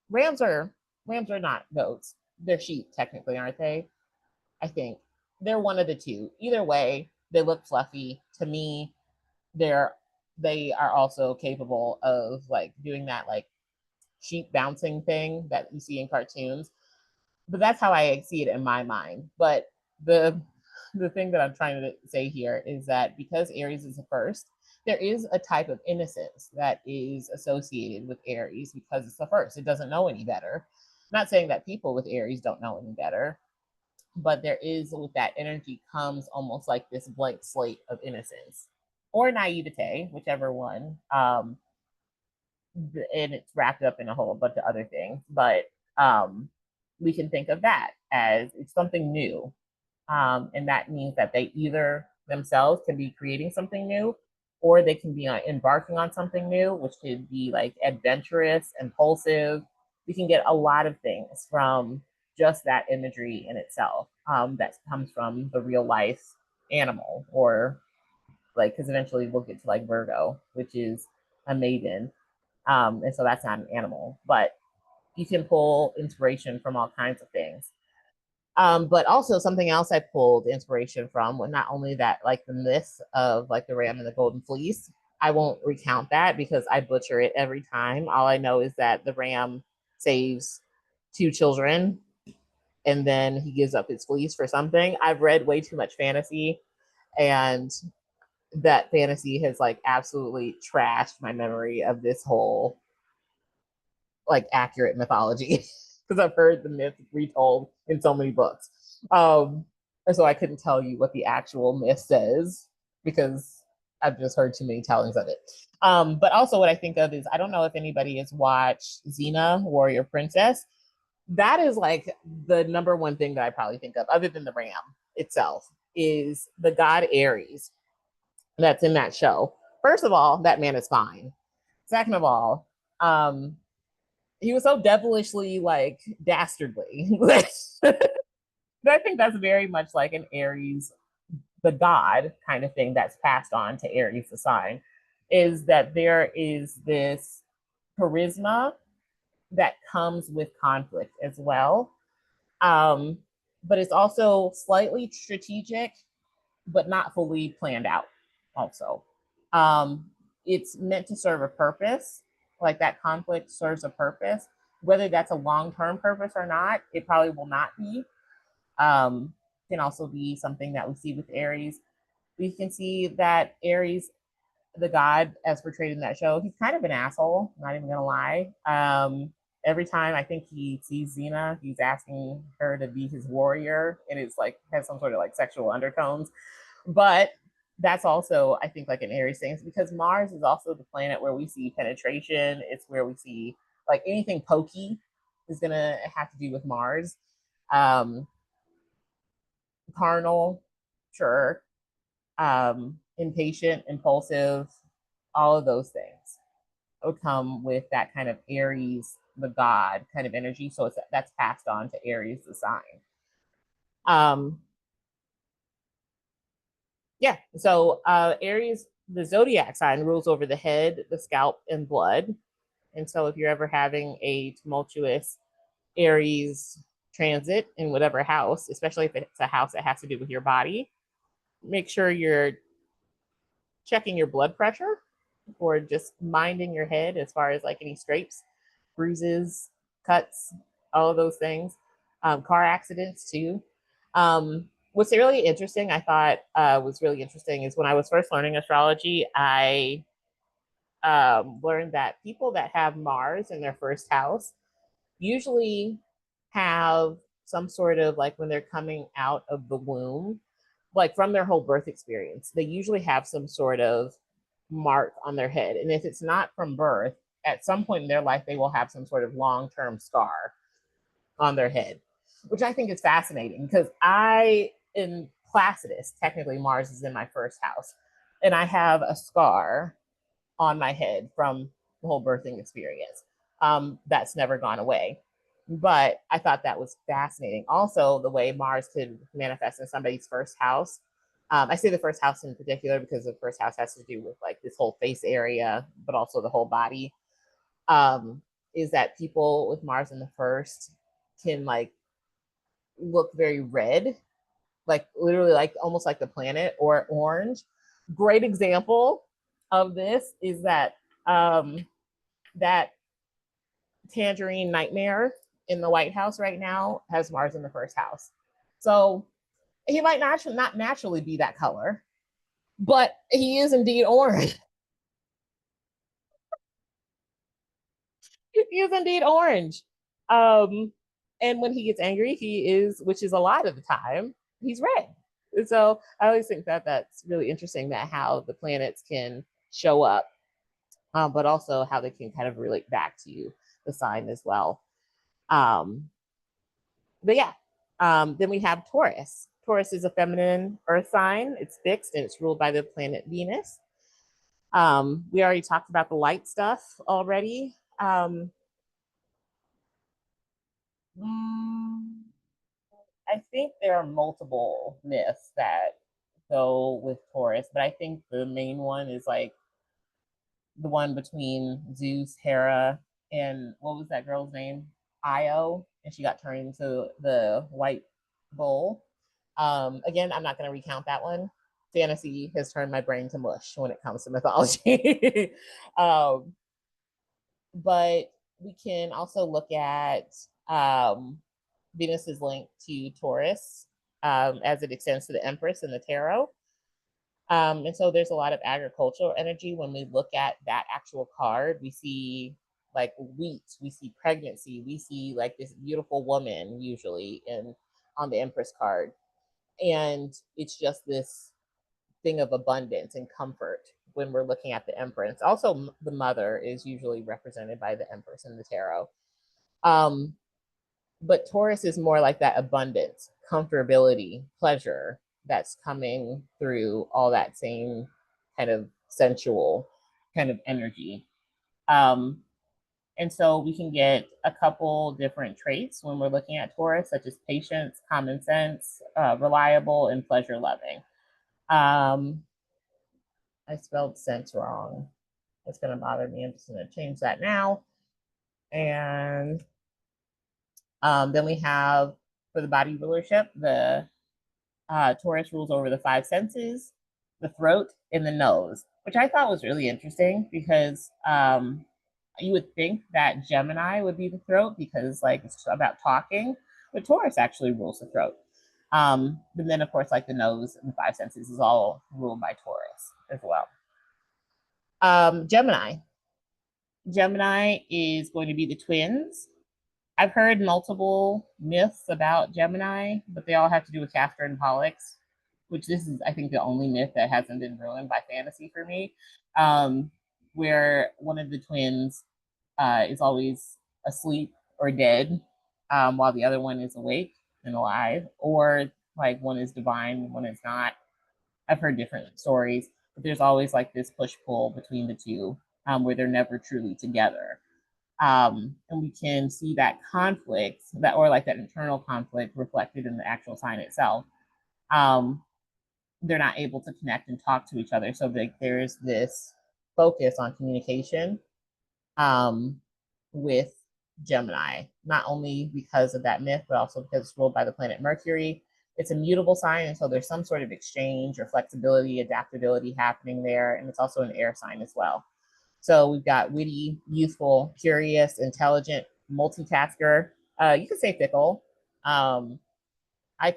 rams? Rams are not goats. They're sheep, technically, aren't they? I think they're one of the two. Either way, they look fluffy to me. They're they are also capable of like doing that like sheep bouncing thing that you see in cartoons. But that's how I see it in my mind. But the the thing that I'm trying to say here is that because Aries is the first, there is a type of innocence that is associated with Aries because it's the first. It doesn't know any better. I'm not saying that people with Aries don't know any better, but there is with that energy comes almost like this blank slate of innocence or naivete, whichever one. And it's wrapped up in a whole bunch of other things. But um, we can think of that as it's something new. And that means that they either themselves can be creating something new or they can be embarking on something new, which could be like adventurous, impulsive. We can get a lot of things from just that imagery in itself that comes from the real life animal or like, because eventually we'll get to like Virgo, which is a maiden, and so that's not an animal, but you can pull inspiration from all kinds of things. But also something else I pulled inspiration from was not only that, like the myth of like the ram and the golden fleece. I won't recount that because I butcher it every time. All I know is that the ram saves two children and then he gives up his fleece for something. I've read way too much fantasy, and that fantasy has like absolutely trashed my memory of this whole like accurate mythology because I've heard the myth retold in so many books. And so I couldn't tell you what the actual myth says because I've just heard too many tellings of it. But also, what I think of is I don't know if anybody has watched Xena, Warrior Princess. That is like the number one thing that I probably think of, other than the ram itself, is the god Ares that's in that show. First of all, that man is fine. Second of all, he was so devilishly like dastardly. I think that's very much like an Aries, the god kind of thing that's passed on to Aries, the sign, is that there is this charisma that comes with conflict as well. Um, but it's also slightly strategic, but not fully planned out, also. Um, it's meant to serve a purpose, like that conflict serves a purpose. Whether that's a long term purpose or not, it probably will not be. Can also be something that we see with Aries. We can see that Aries, the god as portrayed in that show, he's kind of an asshole, not even gonna lie. Every time I think he sees Xena, he's asking her to be his warrior, and it's like has some sort of like sexual undertones. But that's also, I think, like an Aries thing because Mars is also the planet where we see penetration. It's where we see like anything pokey is gonna have to do with Mars. Um, Carnal, sure. Impatient, impulsive, all of those things would come with that kind of Aries, the god kind of energy. So that's passed on to Aries, the sign. Um, yeah. So Aries, the zodiac sign, rules over the head, the scalp, and blood. And so if you're ever having a tumultuous Aries transit in whatever house, especially if it's a house that has to do with your body. Make sure you're checking your blood pressure or just minding your head as far as like any scrapes, bruises, cuts, all of those things. Car accidents too. What's really interesting, I thought was really interesting is when I was first learning astrology, I learned that people that have Mars in their first house usually have some sort of like when they're coming out of the womb, like from their whole birth experience, they usually have some sort of mark on their head. And if it's not from birth, at some point in their life, they will have some sort of long term scar on their head, which I think is fascinating because I, in Placidus, technically Mars is in my first house, and I have a scar on my head from the whole birthing experience. That's never gone away. But I thought that was fascinating. Also, the way Mars could manifest in somebody's first house. I say the first house in particular because the first house has to do with like this whole face area, but also the whole body. Um, is that people with Mars in the first can like look very red, like literally like almost like the planet or orange. Great example of this is that tangerine nightmare in the White House right now has Mars in the first house. So he might not naturally be that color, but he is indeed orange. He is indeed orange. Um, and when he gets angry, he is, which is a lot of the time, he's red. And so I always think that that's really interesting that how the planets can show up, but also how they can kind of relate back to the sign as well. Um, but yeah, then we have Taurus. Taurus is a feminine earth sign. It's fixed and it's ruled by the planet Venus. We already talked about the light stuff already. Mm, I think there are multiple myths that go with Taurus, but I think the main one is like the one between Zeus, Hera, and what was that girl's name? Io, and she got turned into the white bull. Again, I'm not going to recount that one. Fantasy has turned my brain to mush when it comes to mythology. um, but we can also look at Venus's link to Taurus as it extends to the Empress in the tarot. And so there's a lot of agricultural energy when we look at that actual card. We see like wheat, we see pregnancy, we see like this beautiful woman usually in on the Empress card. And it's just this thing of abundance and comfort when we're looking at the Empress. Also, the mother is usually represented by the Empress in the tarot. Um, but Taurus is more like that abundance, comfortability, pleasure that's coming through all that same kind of sensual kind of energy. Um, and so we can get a couple different traits when we're looking at Taurus, such as patience, common sense, reliable, and pleasure loving. Um, I spelled sense wrong. It's going to bother me. I'm just going to change that now. And then we have for the body rulership, the Taurus rules over the five senses, the throat, and the nose, which I thought was really interesting because you would think that Gemini would be the throat because like it's about talking, but Taurus actually rules the throat. But then of course like the nose and the five senses is all ruled by Taurus as well. Gemini. Gemini is going to be the twins. I've heard multiple myths about Gemini, but they all have to do with Castor and Pollux, which this is, I think, the only myth that hasn't been ruined by fantasy for me, um, where one of the twins is always asleep or dead, while the other one is awake and alive, or like one is divine, one is not. I've heard different stories, but there's always like this push pull between the two, where they're never truly together. And we can see that conflict that or like that internal conflict reflected in the actual sign itself. um, they're not able to connect and talk to each other, so like there's this focus on communication, um, with Gemini, not only because of that myth, but also because it's ruled by the planet Mercury. It's a mutable sign, and so there's some sort of exchange or flexibility, adaptability happening there, and it's also an air sign as well. So we've got witty, youthful, curious, intelligent, multitasker. You could say fickle. Um,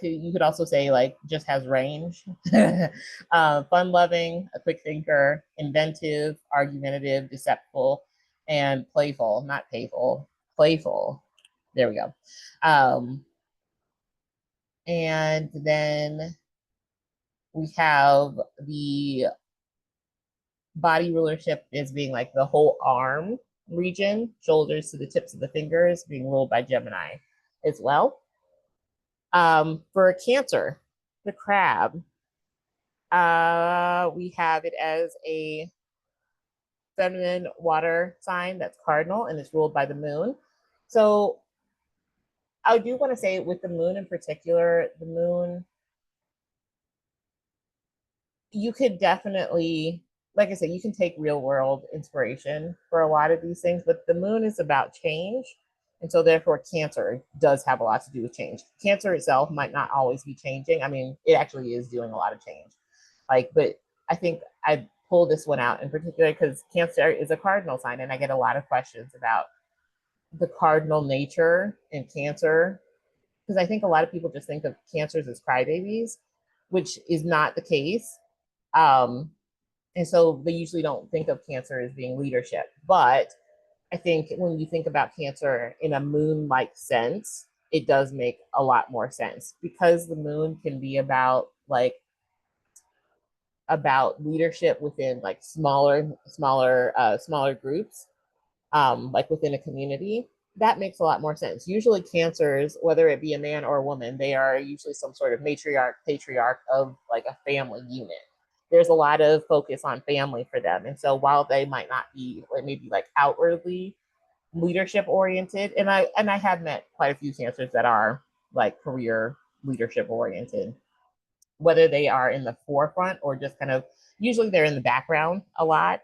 you could also say like just has range. Fun loving, a quick thinker, inventive, argumentative, deceptive, and playful, not payful, playful. There we go. Um, and then we have the body rulership is being like the whole arm region, shoulders to the tips of the fingers, being ruled by Gemini as well. For Cancer, the crab, we have it as a feminine water sign that's cardinal and it's ruled by the moon. So I do want to say with the moon in particular, the moon, you could definitely, like I said, you can take real world inspiration for a lot of these things, but the moon is about change. And so therefore Cancer does have a lot to do with change. Cancer itself might not always be changing. I mean, it actually is doing a lot of change. Like, but I think I pulled this one out in particular because Cancer is a cardinal sign, and I get a lot of questions about the cardinal nature in Cancer because I think a lot of people just think of cancers as crybabies, which is not the case. Um, and so they usually don't think of Cancer as being leadership. But I think when you think about Cancer in a moon like sense, it does make a lot more sense because the moon can be about leadership within like smaller groups, like within a community. That makes a lot more sense. Usually cancers, whether it be a man or a woman, they are usually some sort of matriarch, patriarch of like a family unit. There's a lot of focus on family for them. And so while they might not be maybe like outwardly leadership oriented, and I have met quite a few cancers that are like career leadership oriented, whether they are in the forefront or just kind of usually they're in the background a lot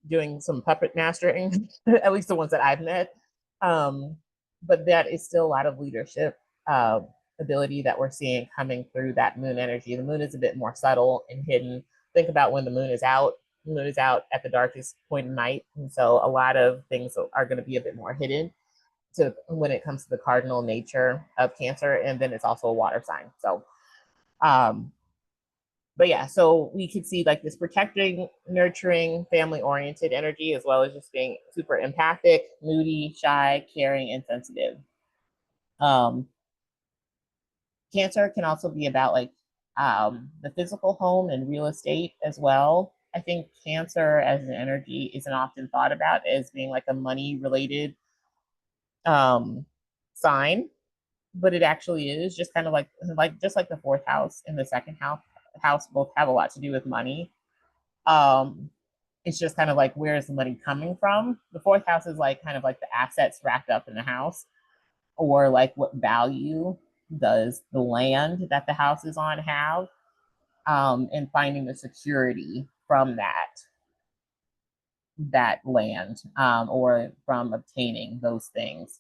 doing some puppet mastering, at least the ones that I've met. Um, but that is still a lot of leadership uh, ability that we're seeing coming through that moon energy. The moon is a bit more subtle and hidden. Think about when the moon is out. The moon is out at the darkest point of night. And so a lot of things are going to be a bit more hidden to when it comes to the cardinal nature of Cancer. And then it's also a water sign. So um, but yeah, so we could see like this protecting, nurturing, family oriented energy, as well as just being super empathic, moody, shy, caring, and sensitive. Um, Cancer can also be about like the physical home and real estate as well. I think Cancer as an energy isn't often thought about as being like a money related um, sign, but it actually is just kind of like just like the fourth house and the second house both have a lot to do with money. Um, it's just kind of like where is the money coming from? The fourth house is like kind of like the assets wrapped up in the house, or like what value does the land that the house is on have, and finding the security from that land, or from obtaining those things,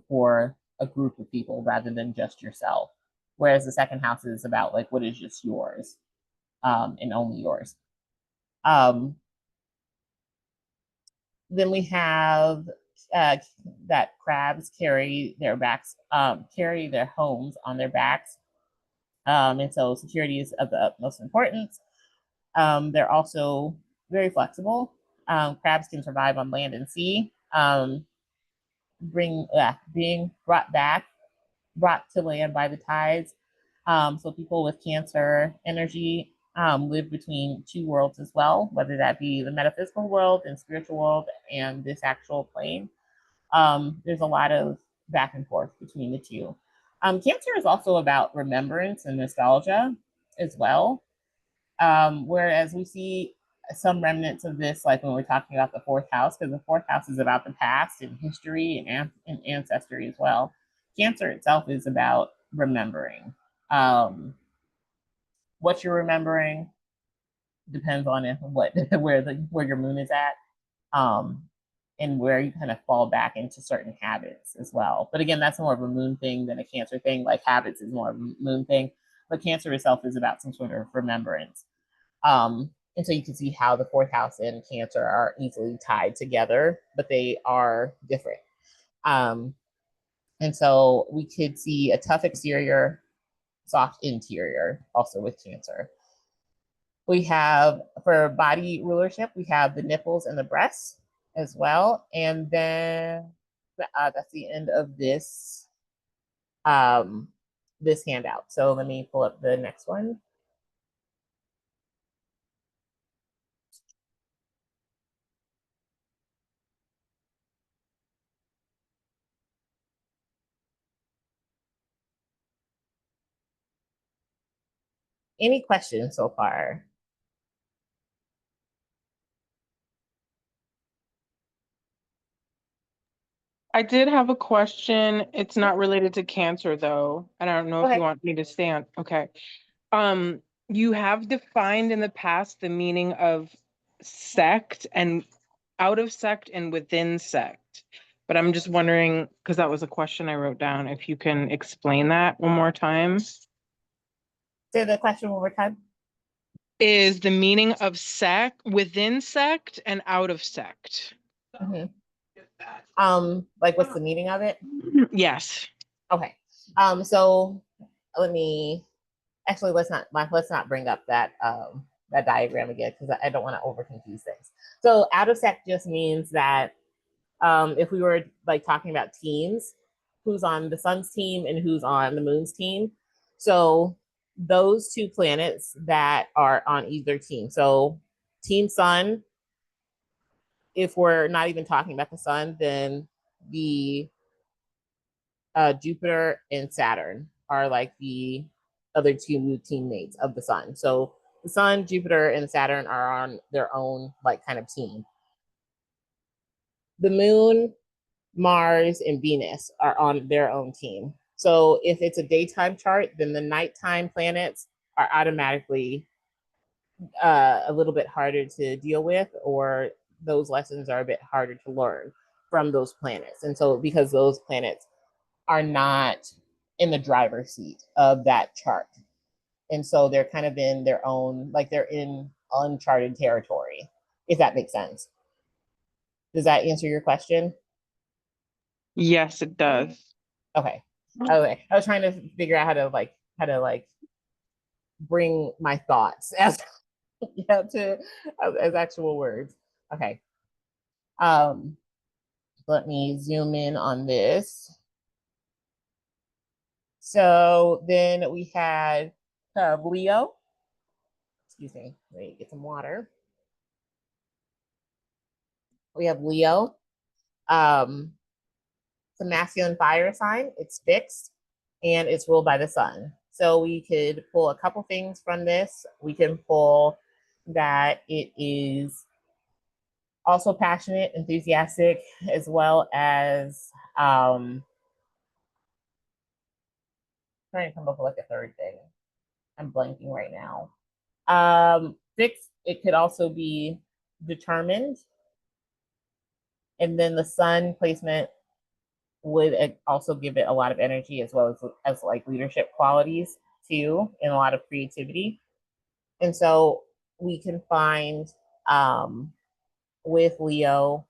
for a group of people rather than just yourself. Whereas the second house is about like what is just yours, and only yours. Um, Then we have uh, that crabs carry their homes on their backs, and so security is of the utmost importance. They're also very flexible. Crabs can survive on land and sea. Being brought to land by the tides. So people with Cancer energy live between two worlds as well, whether that be the metaphysical world and spiritual world and this actual plane. There's a lot of back and forth between the two. Cancer is also about remembrance and nostalgia as well. Whereas we see some remnants of this, like when we're talking about the fourth house, because the fourth house is about the past and history and ancestry as well. Cancer itself is about remembering. Um, what you're remembering depends on what where your moon is at. Um, and where you kind of fall back into certain habits as well. But again, that's more of a moon thing than a Cancer thing. Like habits is more of a moon thing, but Cancer itself is about some sort of remembrance. And so you can see how the fourth house and Cancer are easily tied together, but they are different. Um, and so we could see a tough exterior, soft interior, also with Cancer. We have, for body rulership, we have the nipples and the breasts as well. And then that's the end of um, this handout. So let me pull up the next one. Any questions so far? I did have a question. It's not related to Cancer though. And I don't know if you Okay. want me to stay on. Okay. You have defined in the past the meaning of sect and out of sect and within sect. But I'm just wondering, because that was a question I wrote down, if you can explain that one more time. Say the question one more time. Is the meaning of sect within sect and out of sect? Mm-hmm. Like what's the meaning of it? Yes. Okay. So let me actually let's not bring up that diagram again because I don't want to over confuse things. So out of sect just means that if we were like talking about teams, who's on the sun's team and who's on the moon's team. So those two planets that are on either team. So team sun, if we're not even talking about the sun, then the Jupiter and Saturn are like the other two teammates of the sun. So the sun, Jupiter, and Saturn are on their own like kind of team. The moon, Mars, and Venus are on their own team. So if it's a daytime chart, then the nighttime planets are automatically a little bit harder to deal with, or those lessons are a bit harder to learn from those planets. And so because those planets are not in the driver's seat of that chart. And so they're kind of in their own, like they're in uncharted territory, if that makes sense. Does that answer your question? Yes, it does. Okay. Okay. I was trying to figure out how to bring my thoughts as yeah to as actual words. Okay. Um, let me zoom in on this. So then we had Leo. Excuse me. Let me get some water. We have Leo. It's a masculine fire sign. It's fixed and it's ruled by the sun. So we could pull a couple things from this. We can pull that it is also passionate, enthusiastic, as well as trying to come up with like a third thing. I'm blanking right now. Fixed, it could also be determined. And then the sun placement would also give it a lot of energy as well as like leadership qualities too, and a lot of creativity. And so we can find with Leo,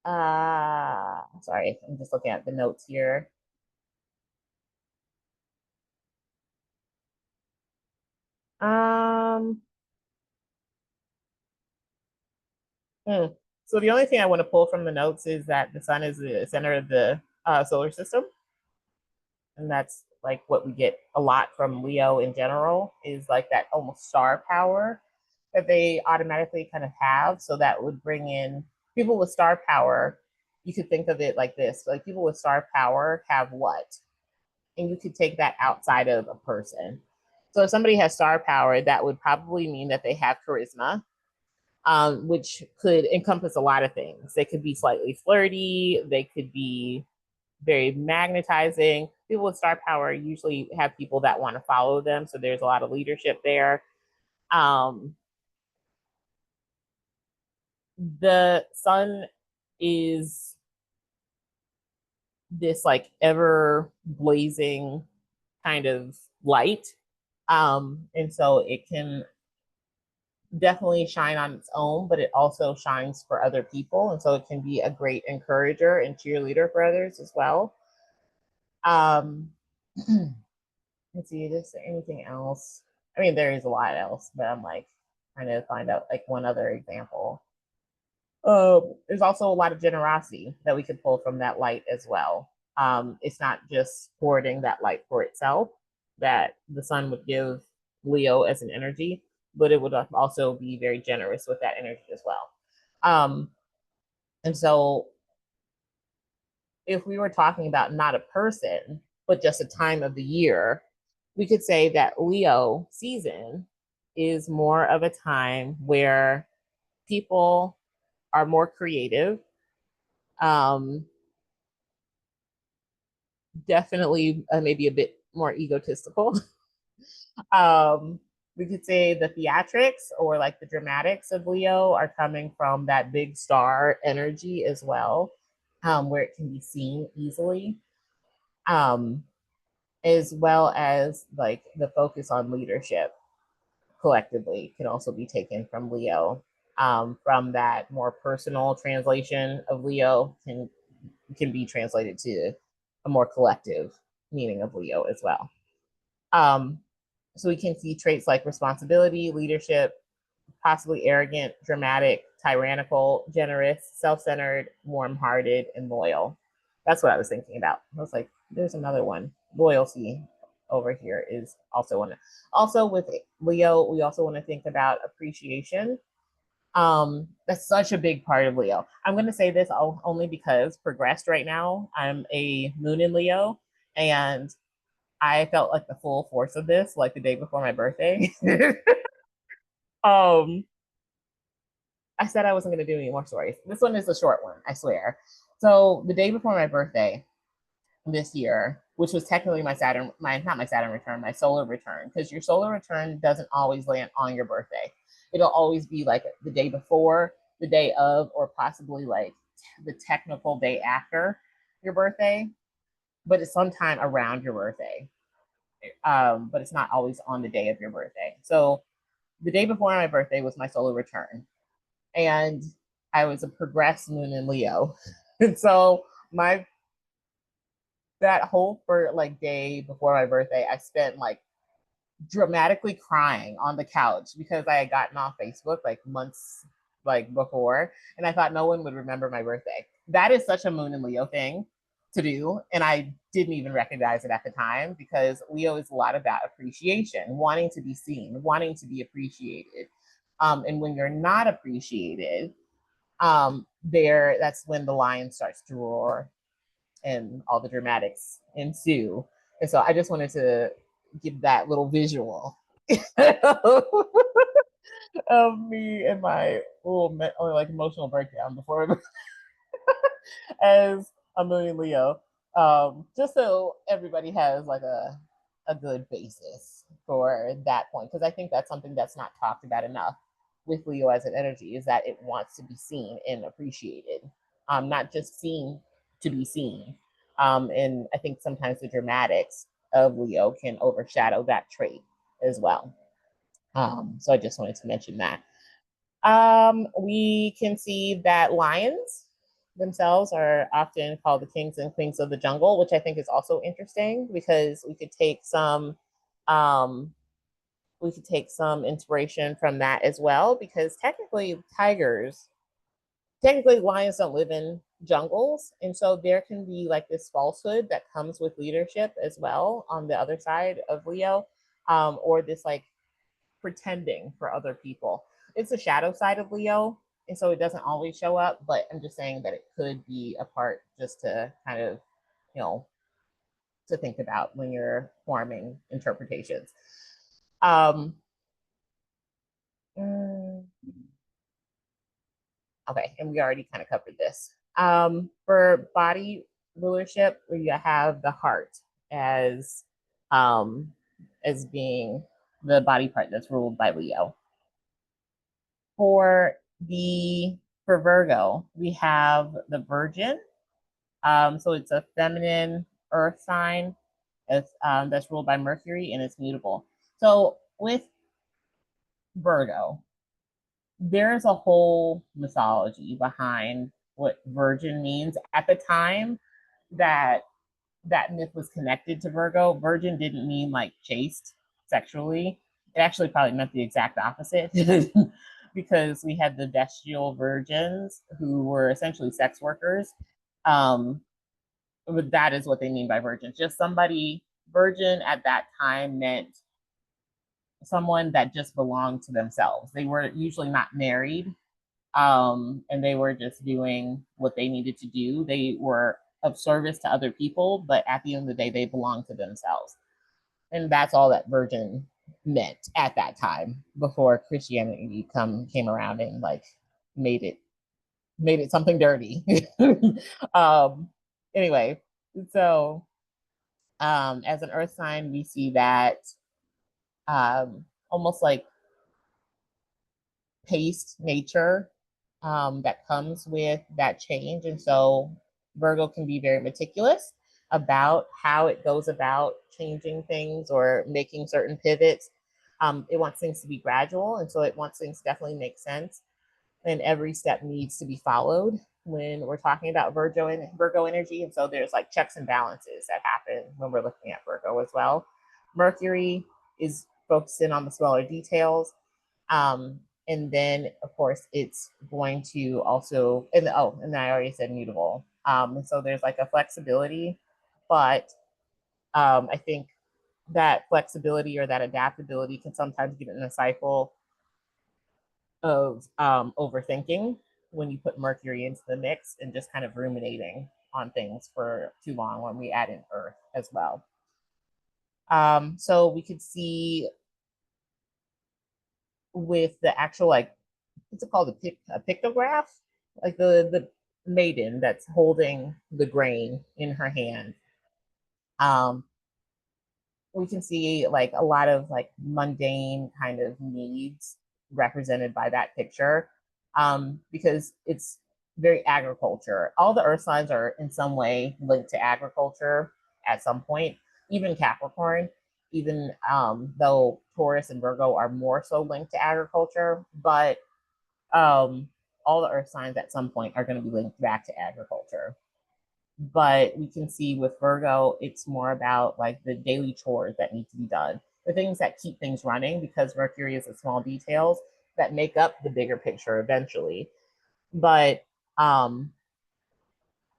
sorry, I'm just looking at the notes here. Um, so the only thing I want to pull from the notes is that the sun is the center of the solar system. And that's like what we get a lot from Leo in general is like that almost star power that they automatically kind of have. So that would bring in people with star power. You could think of it like this, like people with star power have what? And you could take that outside of a person. So if somebody has star power, that would probably mean that they have charisma, which could encompass a lot of things. They could be slightly flirty, they could be very magnetizing. People with star power usually have people that want to follow them. So there's a lot of leadership there. Um, the sun is this like ever blazing kind of light. And so it can definitely shine on its own, but it also shines for other people. And so it can be a great encourager and cheerleader for others as well. Um, let's see, is there anything else? I mean, there is a lot else, but I'm like trying to find out like one other example. There's also a lot of generosity that we could pull from that light as well. It's not just hoarding that light for itself that the sun would give Leo as an energy, but it would also be very generous with that energy as well. Um, and so, if we were talking about not a person, but just a time of the year, we could say that Leo season is more of a time where people are more creative, um, definitely maybe a bit more egotistical. um, we could say the theatrics or like the dramatics of Leo are coming from that big star energy as well, where it can be seen easily, um, as well as like the focus on leadership collectively can also be taken from Leo. From that more personal translation of Leo can be translated to a more collective meaning of Leo as well. Um, so we can see traits like responsibility, leadership, possibly arrogant, dramatic, tyrannical, generous, self centered, warm hearted, and loyal. That's what I was thinking about. I was like, there's another one. Loyalty over here is also one. Also, with Leo, we also want to think about appreciation. That's such a big part of Leo. I'm going to say this only because progressed right now. I'm a moon in Leo, and I felt like the full force of this like the day before my birthday. um, I said I wasn't going to do any more stories. This one is a short one, I swear. So the day before my birthday this year, which was technically my Saturn, my not my Saturn return, my solar return, because your solar return doesn't always land on your birthday. It'll always be like the day before, the day of, or possibly like the technical day after your birthday, but it's sometime around your birthday. But it's not always on the day of your birthday. So the day before my birthday was my solar return, and I was a progressed moon in Leo. And so my that whole for like day before my birthday, I spent like dramatically crying on the couch because I had gotten off Facebook like months like before, and I thought no one would remember my birthday. That is such a moon and Leo thing to do, and I didn't even recognize it at the time because Leo is a lot about appreciation, wanting to be seen, wanting to be appreciated. And when you're not appreciated, there that's when the lion starts to roar and all the dramatics ensue. And so I just wanted to give that little visual of me and my little like emotional breakdown before as a million Leo. Just so everybody has like a good basis for that point. Because I think that's something that's not talked about enough with Leo as an energy is that it wants to be seen and appreciated, not just seen to be seen. And I think sometimes the dramatics of Leo can overshadow that trait as well. So I just wanted to mention that. We can see that lions themselves are often called the kings and queens of the jungle, which I think is also interesting because um, we could take some inspiration from that as well. Because technically lions don't live in jungles, and so there can be like this falsehood that comes with leadership as well on the other side of Leo, or this like pretending for other people. It's the shadow side of Leo, and so it doesn't always show up, but I'm just saying that it could be a part just to kind of, you know, to think about when you're forming interpretations. Um, mm, okay, and we already kind of covered this. For body rulership, you have the heart as um, as being the body part that's ruled by Leo. For the For Virgo, we have the Virgin. So it's a feminine earth sign that's ruled by Mercury and it's mutable. So with Virgo, there's a whole mythology behind what virgin means. At the time that that myth was connected to Virgo, virgin didn't mean like chaste sexually. It actually probably meant the exact opposite because we had the bestial virgins who were essentially sex workers. Um, but that is what they mean by virgin. Just somebody, virgin at that time meant someone that just belonged to themselves. They were usually not married, and they were just doing what they needed to do. They were of service to other people, but at the end of the day, they belonged to themselves. And that's all that virgin meant at that time before Christianity came around and like made it made it something dirty. um, anyway, so as an earth sign, we see that almost like paced nature that comes with that change. And so Virgo can be very meticulous about how it goes about changing things or making certain pivots. It wants things to be gradual. And so it wants things to definitely make sense. And every step needs to be followed when we're talking about Virgo energy. And so there's like checks and balances that happen when we're looking at Virgo as well. Mercury is focusing on the smaller details. Um, and then of course it's going to also and I already said mutable. And so there's like a flexibility, but I think that flexibility or that adaptability can sometimes get in a cycle of overthinking when you put Mercury into the mix and just kind of ruminating on things for too long when we add in Earth as well. So we could see with the actual like what's it called a pictograph, like the maiden that's holding the grain in her hand. Um, we can see like a lot of like mundane kind of needs represented by that picture, because it's very agriculture. All the earth signs are in some way linked to agriculture at some point, even Capricorn, even though Taurus and Virgo are more so linked to agriculture, but um, all the earth signs at some point are going to be linked back to agriculture. But we can see with Virgo, it's more about like the daily chores that need to be done, the things that keep things running, because Mercury is the small details that make up the bigger picture eventually. But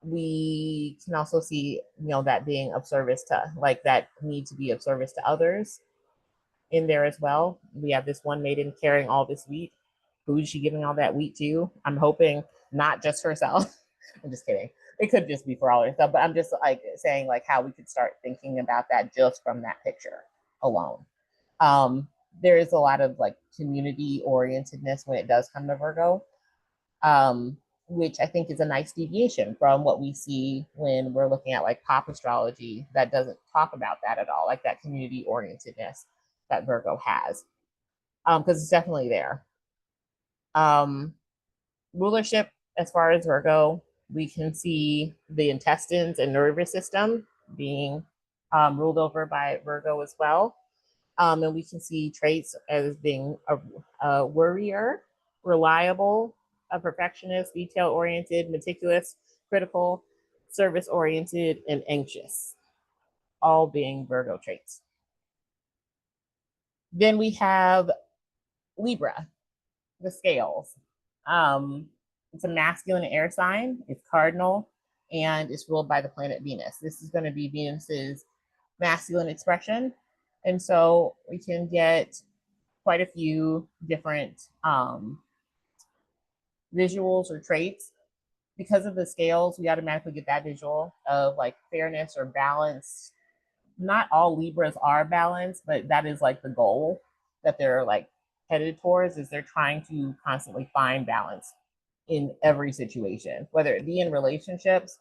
we can also see, that being of service to like that need to be of service to others in there as well. We have this one maiden carrying all this wheat. Who is she giving all that wheat to? I'm hoping not just herself. I'm just kidding. It could just be for all her stuff, but I'm just like saying like how we could start thinking about that just from that picture alone. Um, there is a lot of like community orientedness when it does come to Virgo, um, which I think is a nice deviation from what we see when we're looking at like pop astrology that doesn't talk about that at all, like that community orientedness that Virgo has, because it's definitely there. Um, Rulership, as far as Virgo, we can see the intestines and nervous system being ruled over by Virgo as well. And we can see traits as being a worrier, reliable, a perfectionist, detail oriented, meticulous, critical, service oriented, and anxious, all being Virgo traits. Then we have Libra, the scales. Um, it's a masculine air sign, it's cardinal, and it's ruled by the planet Venus. This is going to be Venus's masculine expression. And so we can get quite a few different visuals or traits. Because of the scales, we automatically get that visual of like fairness or balance. Not all Libras are balanced, but that is like the goal that they're like headed towards, is they're trying to constantly find balance in every situation, whether it be in relationships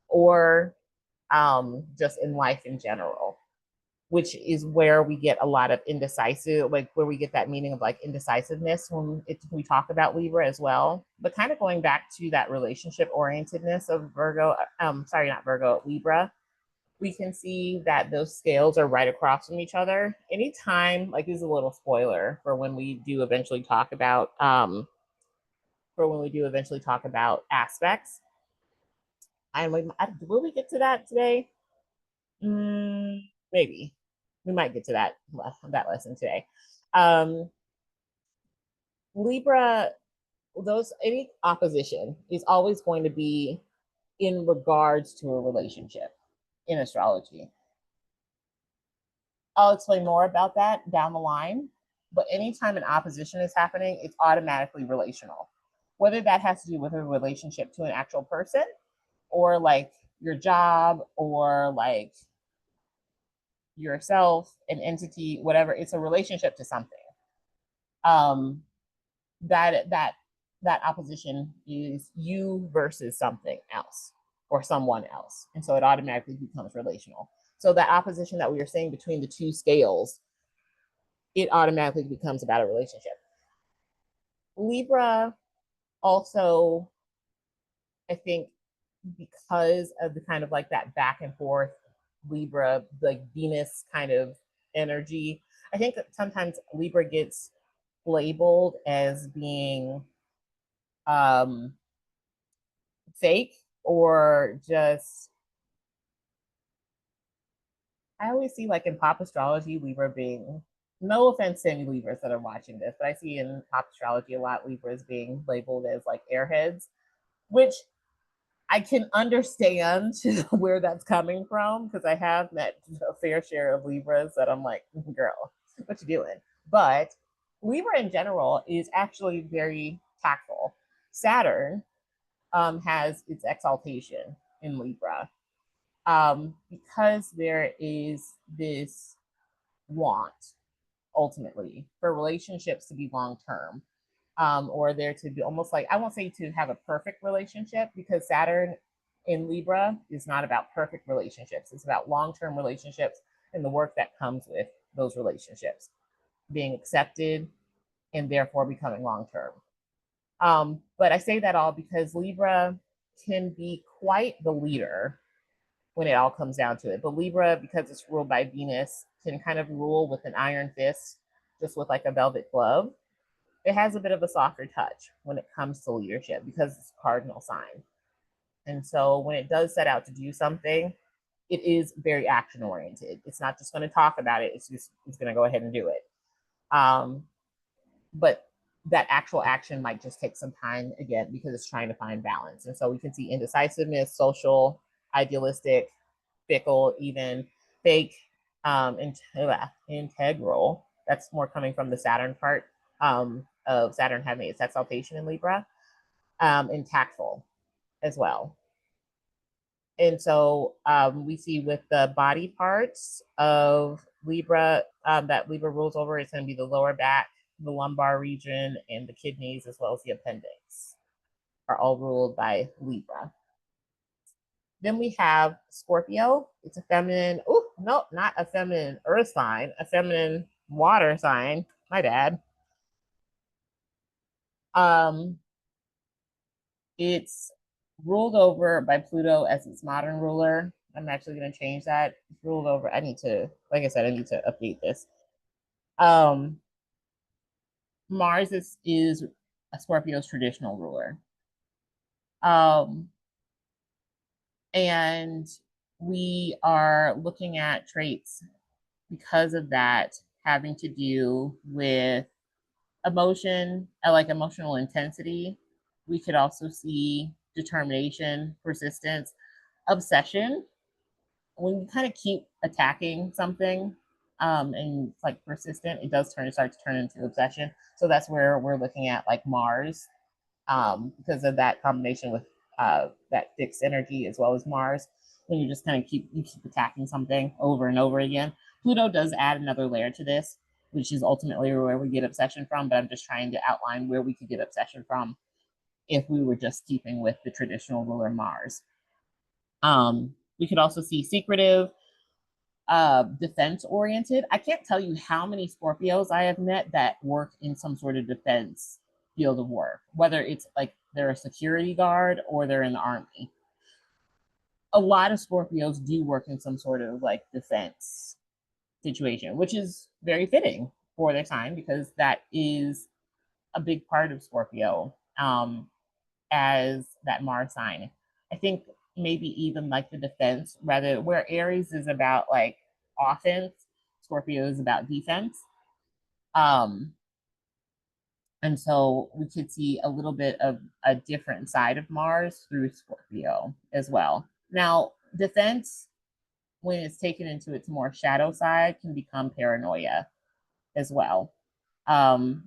or just in life in general. which is where we get a lot of indecisive, like where we get that meaning of like indecisiveness when we talk about Libra as well. But kind of going back to that relationship orientedness of Virgo, sorry, not Virgo, Libra, we can see that those scales are right across from each other. Anytime, like this is a little spoiler for when we do eventually talk about aspects. I'm like, will we get to that today? Maybe we might get to that lesson today. Um, Libra, those any opposition is always going to be in regards to a relationship in astrology. I'll explain more about that down the line. But anytime an opposition is happening, it's automatically relational. Whether that has to do with a relationship to an actual person or like your job or like yourself, an entity, whatever, it's a relationship to something. Um, that opposition is you versus something else or someone else. And so it automatically becomes relational. So that opposition that we were saying between the two scales, it automatically becomes about a relationship. Libra also, I think, because of the kind of like that back and forth Libra, like Venus kind of energy, I think that sometimes Libra gets labeled as being um, fake or just, I always see like in pop astrology, Libra being, no offense to any Libras that are watching this, but I see in pop astrology a lot Libras being labeled as like airheads, which I can understand where that's coming from because I have met a fair share of Libras that I'm like, girl, what you doing? But Libra in general is actually very tactful. Saturn has its exaltation in Libra because there is this want ultimately for relationships to be long term, or there to be almost like, I won't say to have a perfect relationship because Saturn in Libra is not about perfect relationships. It's about long term relationships and the work that comes with those relationships being accepted and therefore becoming long term. But I say that all because Libra can be quite the leader when it all comes down to it. But Libra, because it's ruled by Venus, can kind of rule with an iron fist, just with like a velvet glove. It has a bit of a softer touch when it comes to leadership because it's a cardinal sign. And so when it does set out to do something, it is very action oriented. It's not just going to talk about it, it's going to go ahead and do it. Um, but that actual action might just take some time again because it's trying to find balance. And so we can see indecisiveness, social, idealistic, fickle, even fake, integral. That's more coming from the Saturn part of Saturn having its exaltation in Libra, and tactful as well. And so we see with the body parts of Libra that Libra rules over, it's going to be the lower back, the lumbar region, and the kidneys, as well as the appendix, are all ruled by Libra. Then we have Scorpio. It's a feminine, oh, no, not a feminine earth sign, a feminine water sign. My bad. Um, it's ruled over by Pluto as its modern ruler. I'm actually going to change that. It's ruled over. I need to, like I said, I need to update this. Um, Mars is a Scorpio's traditional ruler. Um, and we are looking at traits because of that having to do with emotion, like emotional intensity. We could also see determination, persistence, obsession. When you kind of keep attacking something and it's like persistent, it does start to turn into obsession. So that's where we're looking at like Mars because of that combination with that fixed energy as well as Mars. When you just kind of keep attacking something over and over again. Pluto does add another layer to this, which is ultimately where we get obsession from. But I'm just trying to outline where we could get obsession from if we were just keeping with the traditional ruler Mars. We could also see secretive, defense oriented. I can't tell you how many Scorpios I have met that work in some sort of defense field of work, whether it's like they're a security guard or they're in the army. A lot of Scorpios do work in some sort of like defense situation, which is very fitting for their sign because that is a big part of Scorpio as that Mars sign. I think maybe even like the defense, rather where Aries is about like offense, Scorpio is about defense. Um, and so we could see a little bit of a different side of Mars through Scorpio as well. Now, defense, when it's taken into its more shadow side, can become paranoia as well. Um,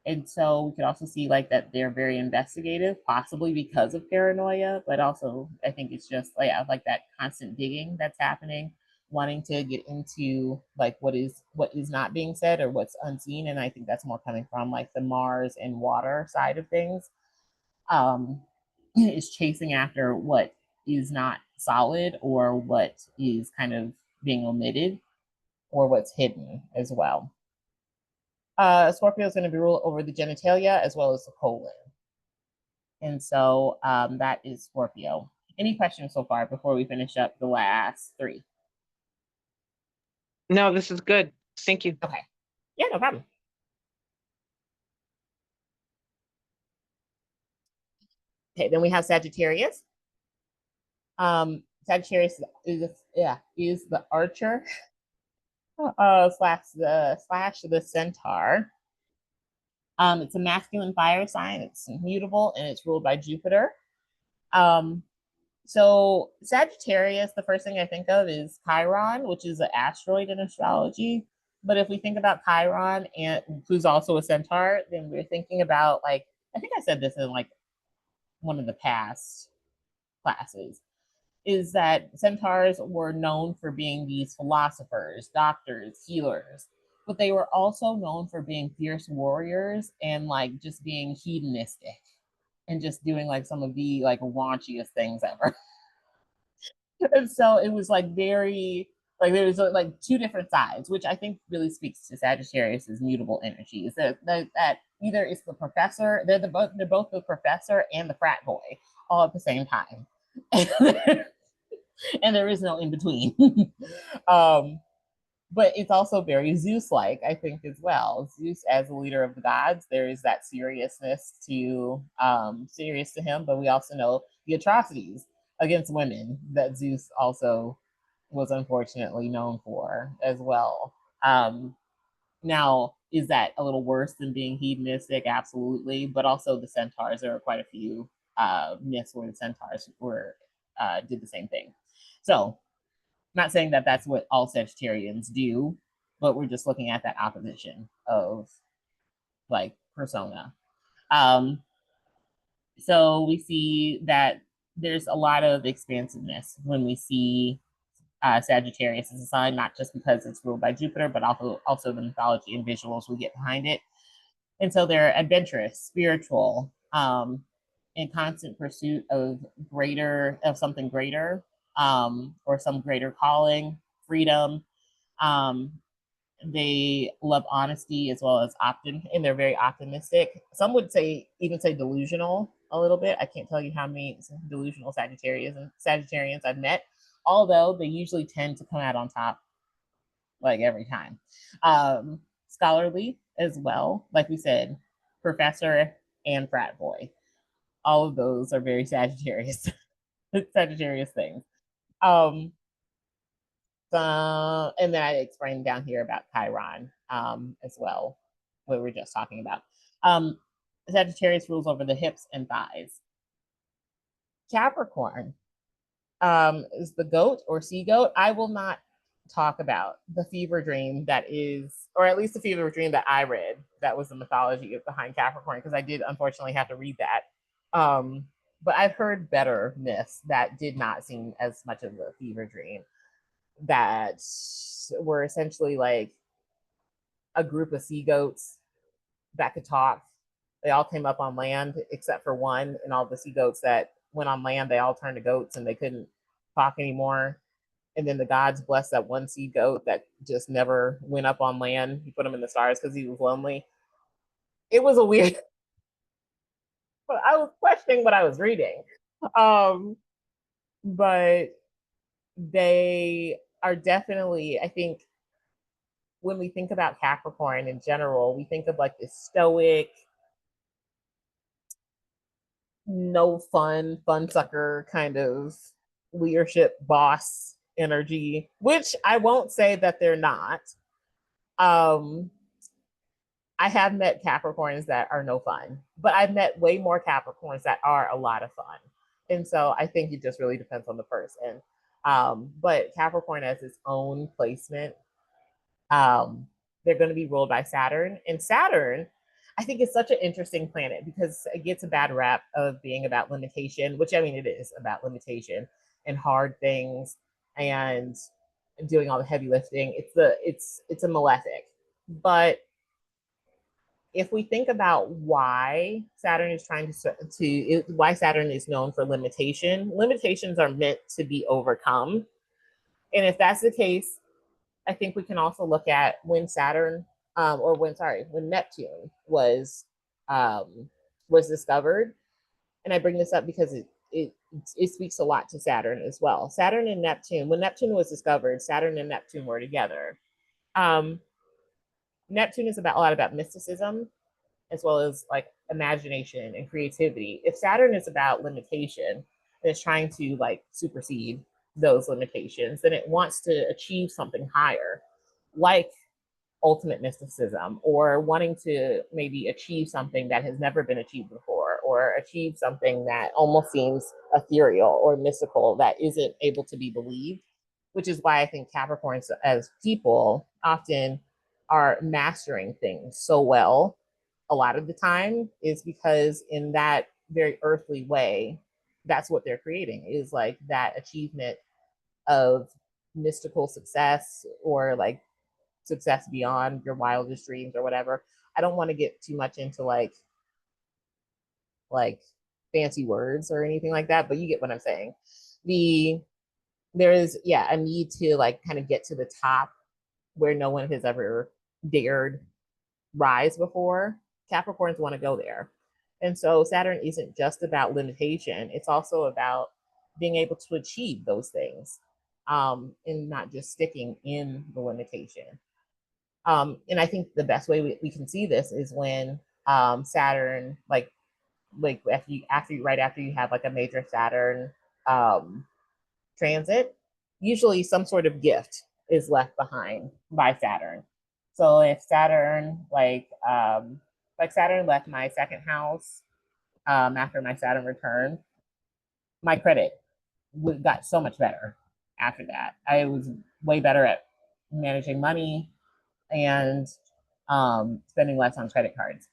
and so we could also see like that they're very investigative, possibly because of paranoia, but also I think it's just like that constant digging that's happening, wanting to get into like what is not being said or what's unseen. And I think that's more coming from like the Mars and water side of things. Um, is chasing after what is not solid or what is kind of being omitted or what's hidden as well. Scorpio is going to be ruled over the genitalia as well as the colon. And so that is Scorpio. Any questions so far before we finish up the last three? No, this is good. Thank you. Okay. Yeah, no problem. Okay, then we have Sagittarius. Sagittarius is the archer slash the centaur. It's a masculine fire sign. It's mutable and it's ruled by Jupiter. Um, So Sagittarius, the first thing I think of is Chiron, which is an asteroid in astrology. But if we think about Chiron and who's also a centaur, then we're thinking about like I think I said this in like one of the past classes, is that centaurs were known for being these philosophers, doctors, healers, but they were also known for being fierce warriors and like just being hedonistic and just doing like some of the like raunchiest things ever. And so it was like very like there was like two different sides, which I think really speaks to Sagittarius's mutable energy. Is that either it's the professor, they're both the professor and the frat boy all at the same time, and there is no in between. um, but it's also very Zeus-like, I think, as well. Zeus, as a leader of the gods, there is that serious to him. But we also know the atrocities against women that Zeus also was unfortunately known for as well. Now, is that a little worse than being hedonistic? Absolutely. But also the centaurs, there are quite a few myths where the centaurs were did the same thing. So not saying that that's what all Sagittarians do, but we're just looking at that opposition of like persona. Um, so we see that there's a lot of expansiveness when we see Sagittarius as a sign, not just because it's ruled by Jupiter, but also the mythology and visuals we get behind it. And so they're adventurous, spiritual, in constant pursuit of something greater, or some greater calling, freedom. Um, they love honesty as well as and they're very optimistic. Some would say delusional a little bit. I can't tell you how many delusional Sagittarians I've met, although they usually tend to come out on top like every time. Scholarly as well, like we said, professor and frat boy. All of those are very Sagittarius Sagittarius things. Um, and then I explained down here about Chiron as well, what we were just talking about. Um, Sagittarius rules over the hips and thighs. Capricorn is the goat or sea goat. I will not talk about the fever dream that is, or at least the fever dream that I read. That was the mythology behind Capricorn, because I did unfortunately have to read that. But I've heard better myths that did not seem as much of a fever dream, that were essentially like a group of sea goats that could talk. They all came up on land except for one, and all the sea goats that went on land, they all turned to goats and they couldn't talk anymore. And then the gods blessed that one sea goat that just never went up on land. He put him in the stars because he was lonely. It was a weird, but I was questioning what I was reading. Um, but they are definitely, I think, when we think about Capricorn in general, we think of like this stoic, no fun sucker kind of leadership boss energy, which I won't say that they're not. Um, I have met Capricorns that are no fun, but I've met way more Capricorns that are a lot of fun. And so I think it just really depends on the person. But Capricorn has its own placement. Um, they're going to be ruled by Saturn. And Saturn, I think, is such an interesting planet because it gets a bad rap of being about limitation, which I mean, it is about limitation and hard things and doing all the heavy lifting. It's a malefic. But if we think about why Saturn is trying why Saturn is known for limitation, limitations are meant to be overcome. And if that's the case, I think we can also look at when Saturn, when Neptune was discovered. And I bring this up because it speaks a lot to Saturn as well. Saturn and Neptune, when Neptune was discovered, Saturn and Neptune were together. Um, Neptune is about a lot about mysticism as well as like imagination and creativity. If Saturn is about limitation and is trying to like supersede those limitations, then it wants to achieve something higher, like ultimate mysticism, or wanting to maybe achieve something that has never been achieved before, or achieve something that almost seems ethereal or mystical that isn't able to be believed, which is why I think Capricorns as people often are mastering things so well a lot of the time is because in that very earthly way, that's what they're creating is like that achievement of mystical success or like success beyond your wildest dreams or whatever. I don't want to get too much into like fancy words or anything like that, but you get what I'm saying. The there is a need to like kind of get to the top where no one has ever dared rise before. Capricorns want to go there. And so Saturn isn't just about limitation, it's also about being able to achieve those things and not just sticking in the limitation. And I think the best way we can see this is when Saturn, like after you have like a major Saturn um, transit, usually some sort of gift is left behind by Saturn. So if Saturn like Saturn left my second house after my Saturn return, my credit got so much better after that. I was way better at managing money and spending less on credit cards,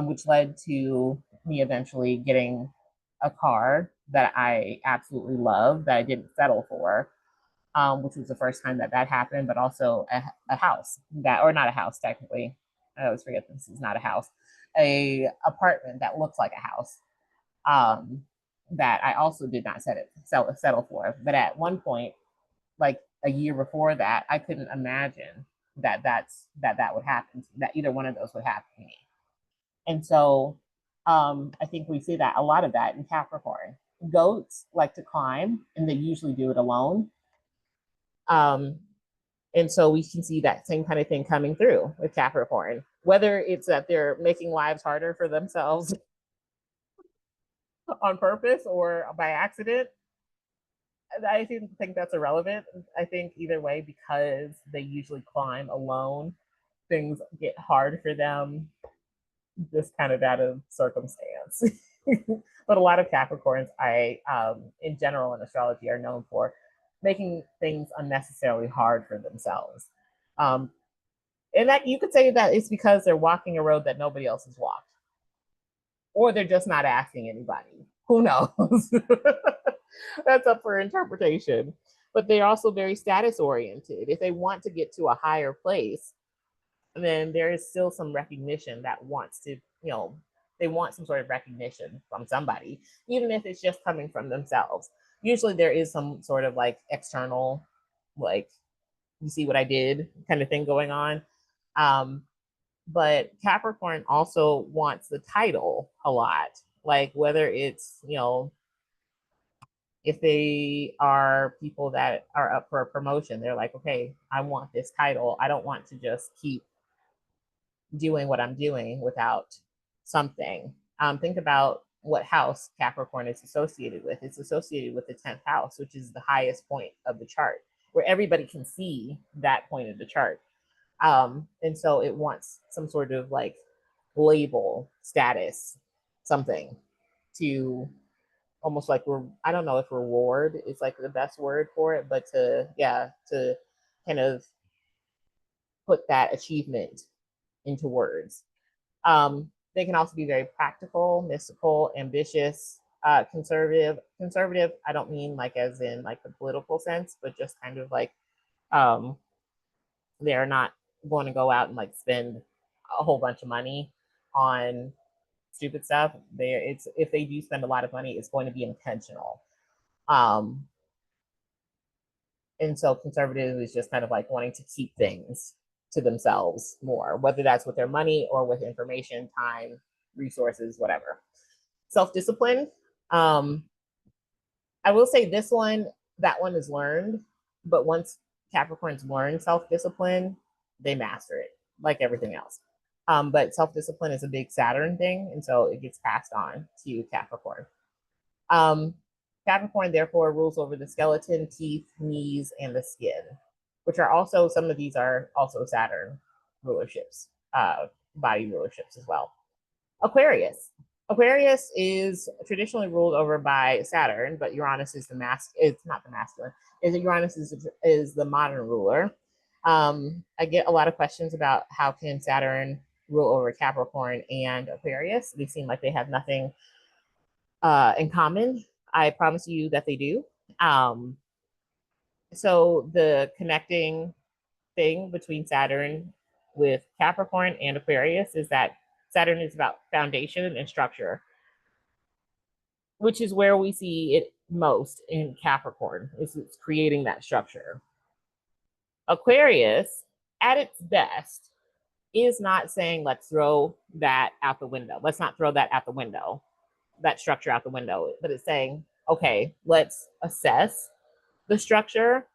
which led to me eventually getting a car that I absolutely love that I didn't settle for, which was the first time that that happened, but also a house that, or not a house technically. I always forget this is not a house, a apartment that looks like a house um, that I also did not settle for. But at one point, like a year before that, I couldn't imagine that would happen, that either one of those would happen to me. And so I think we see that a lot of that in Capricorn. Goats like to climb, and they usually do it alone. Um, and so we can see that same kind of thing coming through with Capricorn, whether it's that they're making lives harder for themselves on purpose or by accident. I think that's irrelevant. I think either way, because they usually climb alone, things get hard for them just kind of out of circumstance. But a lot of Capricorns, in general in astrology, are known for making things unnecessarily hard for themselves. Um, and that you could say that it's because they're walking a road that nobody else has walked, or they're just not asking anybody. Who knows? That's up for interpretation. But they're also very status oriented. If they want to get to a higher place, then there is still some recognition that wants to, they want some sort of recognition from somebody, even if it's just coming from themselves. usually there is some sort of like external, like, you see what I did kind of thing going on. Um, but Capricorn also wants the title a lot, like whether it's, if they are people that are up for a promotion, they're like, okay, I want this title. I don't want to just keep doing what I'm doing without something. Think about what house Capricorn is associated with. It's associated with the 10th house, which is the highest point of the chart, where everybody can see that point of the chart. And so it wants some sort of like label, status, something to almost like, I don't know if reward is like the best word for it, but to kind of put that achievement into words. They can also be very practical, mystical, ambitious, conservative. Conservative, I don't mean like as in like the political sense, but just kind of like, um, they're not going to go out and like spend a whole bunch of money on stupid stuff. It's if they do spend a lot of money, it's going to be intentional. Um, and so conservative is just kind of like wanting to keep things to themselves more, whether that's with their money or with information, time, resources, whatever. Self-discipline. Um, I will say this one, that one is learned, but once Capricorns learn self-discipline, they master it, like everything else. But self-discipline is a big Saturn thing, and so it gets passed on to Capricorn. Um, Capricorn therefore rules over the skeleton, teeth, knees, and the skin, which are also, some of these are also Saturn rulerships, body rulerships as well. Aquarius. Aquarius is traditionally ruled over by Saturn, but Uranus is it's not the masculine. Uranus is the modern ruler. I get a lot of questions about how can Saturn rule over Capricorn and Aquarius. They seem like they have nothing in common. I promise you that they do. Um, so the connecting thing between Saturn with Capricorn and Aquarius is that Saturn is about foundation and structure, which is where we see it most in Capricorn, is it's creating that structure. Aquarius, at its best, is not saying let's throw that out the window. Let's not throw that out the window, that structure out the window, but it's saying, okay, let's assess the structure,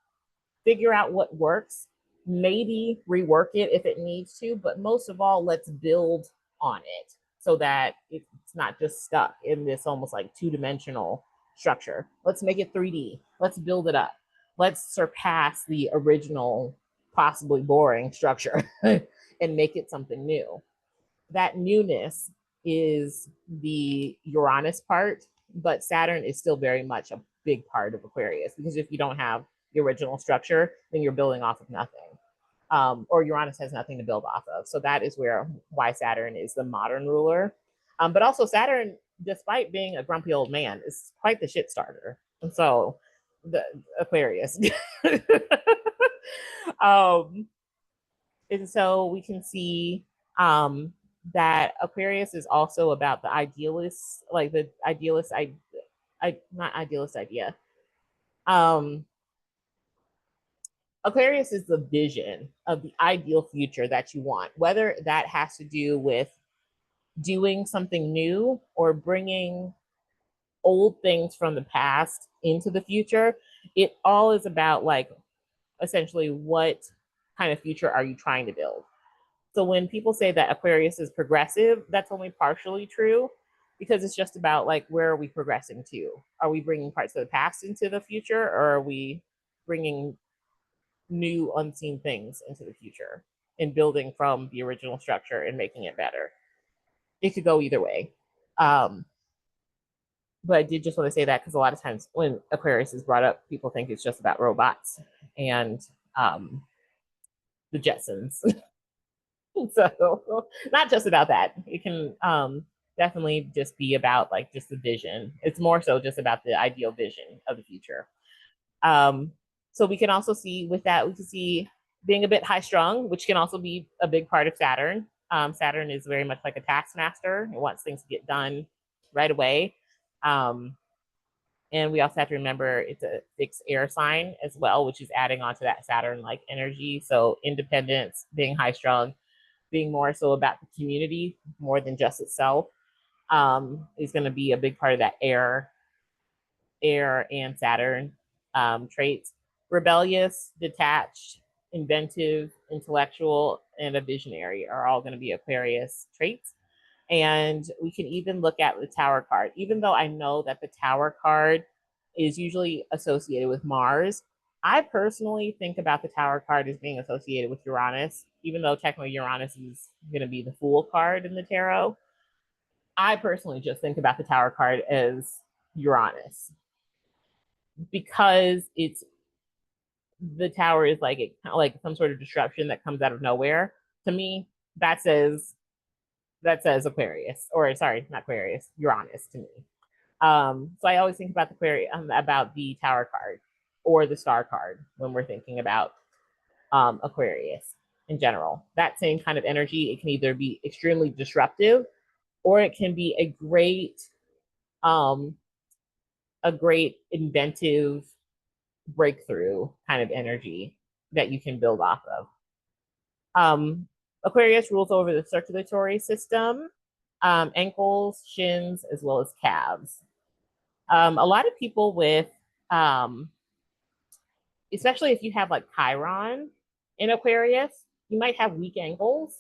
figure out what works, maybe rework it if it needs to, but most of all, let's build on it so that it's not just stuck in this almost like two-dimensional structure. Let's make it 3D. Let's build it up. Let's surpass the original, possibly boring structure and make it something new. That newness is the Uranus part, but Saturn is still very much a big part of Aquarius, because if you don't have the original structure, then you're building off of nothing. Or Uranus has nothing to build off of. So that is why Saturn is the modern ruler. But also Saturn, despite being a grumpy old man, is quite the shit starter. And so the Aquarius. um, and so we can see that Aquarius is also about the idealist, like the idealist, not idealist idea. Um, Aquarius is the vision of the ideal future that you want, whether that has to do with doing something new or bringing old things from the past into the future. It all is about like essentially what kind of future are you trying to build. So when people say that Aquarius is progressive, that's only partially true, because it's just about like, where are we progressing to? Are we bringing parts of the past into the future, or are we bringing new unseen things into the future and building from the original structure and making it better? It could go either way. Um, but I did just want to say that because a lot of times when Aquarius is brought up, people think it's just about robots and the Jetsons. So not just about that. It can definitely just be about like just the vision. It's more so just about the ideal vision of the future. Um, so we can also see with that, we can see being a bit high strung, which can also be a big part of Saturn. Saturn is very much like a taskmaster. It wants things to get done right away. Um, And we also have to remember it's a fixed air sign as well, which is adding on to that Saturn like energy. So independence, being high strung, being more so about the community more than just itself, is going to be a big part of that air and Saturn traits. Rebellious, detached, inventive, intellectual, and a visionary are all going to be Aquarius traits. And we can even look at the Tower card. Even though I know that the Tower card is usually associated with Mars, I personally think about the Tower card as being associated with Uranus, even though technically Uranus is going to be the Fool card in the tarot. I personally just think about the Tower card as Uranus because it's the tower is like it like some sort of disruption that comes out of nowhere. To me, that says Aquarius, or sorry, not Aquarius, Uranus to me. So I always think about the Aquarius, about the Tower card or the Star card when we're thinking about Aquarius in general. That same kind of energy, it can either be extremely disruptive or it can be um, a great inventive breakthrough kind of energy that you can build off of. Um, Aquarius rules over the circulatory system, ankles, shins, as well as calves. A lot of people with, um, especially if you have like Chiron in Aquarius, you might have weak ankles.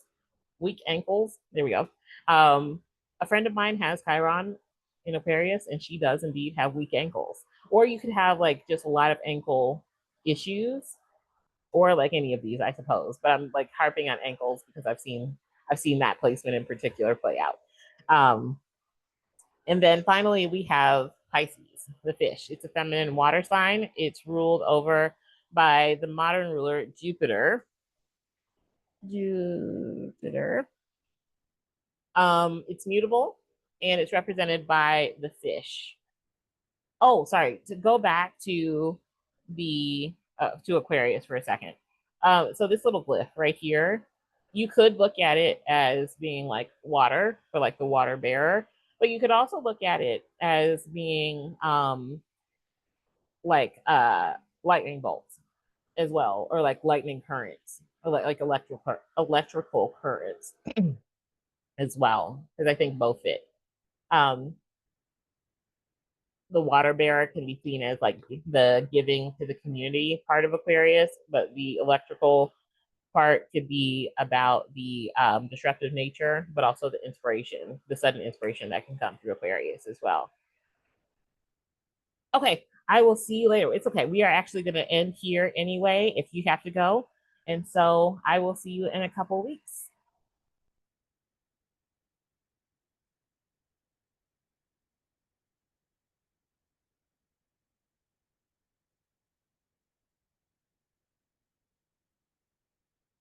Weak ankles. There we go. Um, a friend of mine has Chiron in Aquarius, and she does indeed have weak ankles. Or you could have like just a lot of ankle issues, or like any of these, I suppose. But I'm like harping on ankles because I've seen that placement in particular play out. Um, and then finally, we have Pisces, the fish. It's a feminine water sign. It's ruled over by the modern ruler, Jupiter. Jupiter. It's mutable and it's represented by the fish. Oh, sorry. To go back the to Aquarius for a second. So this little glyph right here, you could look at it as being like water for like the water bearer, but you could also look at it as being like lightning bolts as well, or like lightning currents, or like electrical currents as well, because I think both fit. Um, the water bearer can be seen as like the giving to the community part of Aquarius, but the electrical part could be about the disruptive nature, but also the inspiration, the sudden inspiration that can come through Aquarius as well. Okay, I will see you later. It's okay. We are actually going to end here anyway if you have to go. And so I will see you in a couple weeks.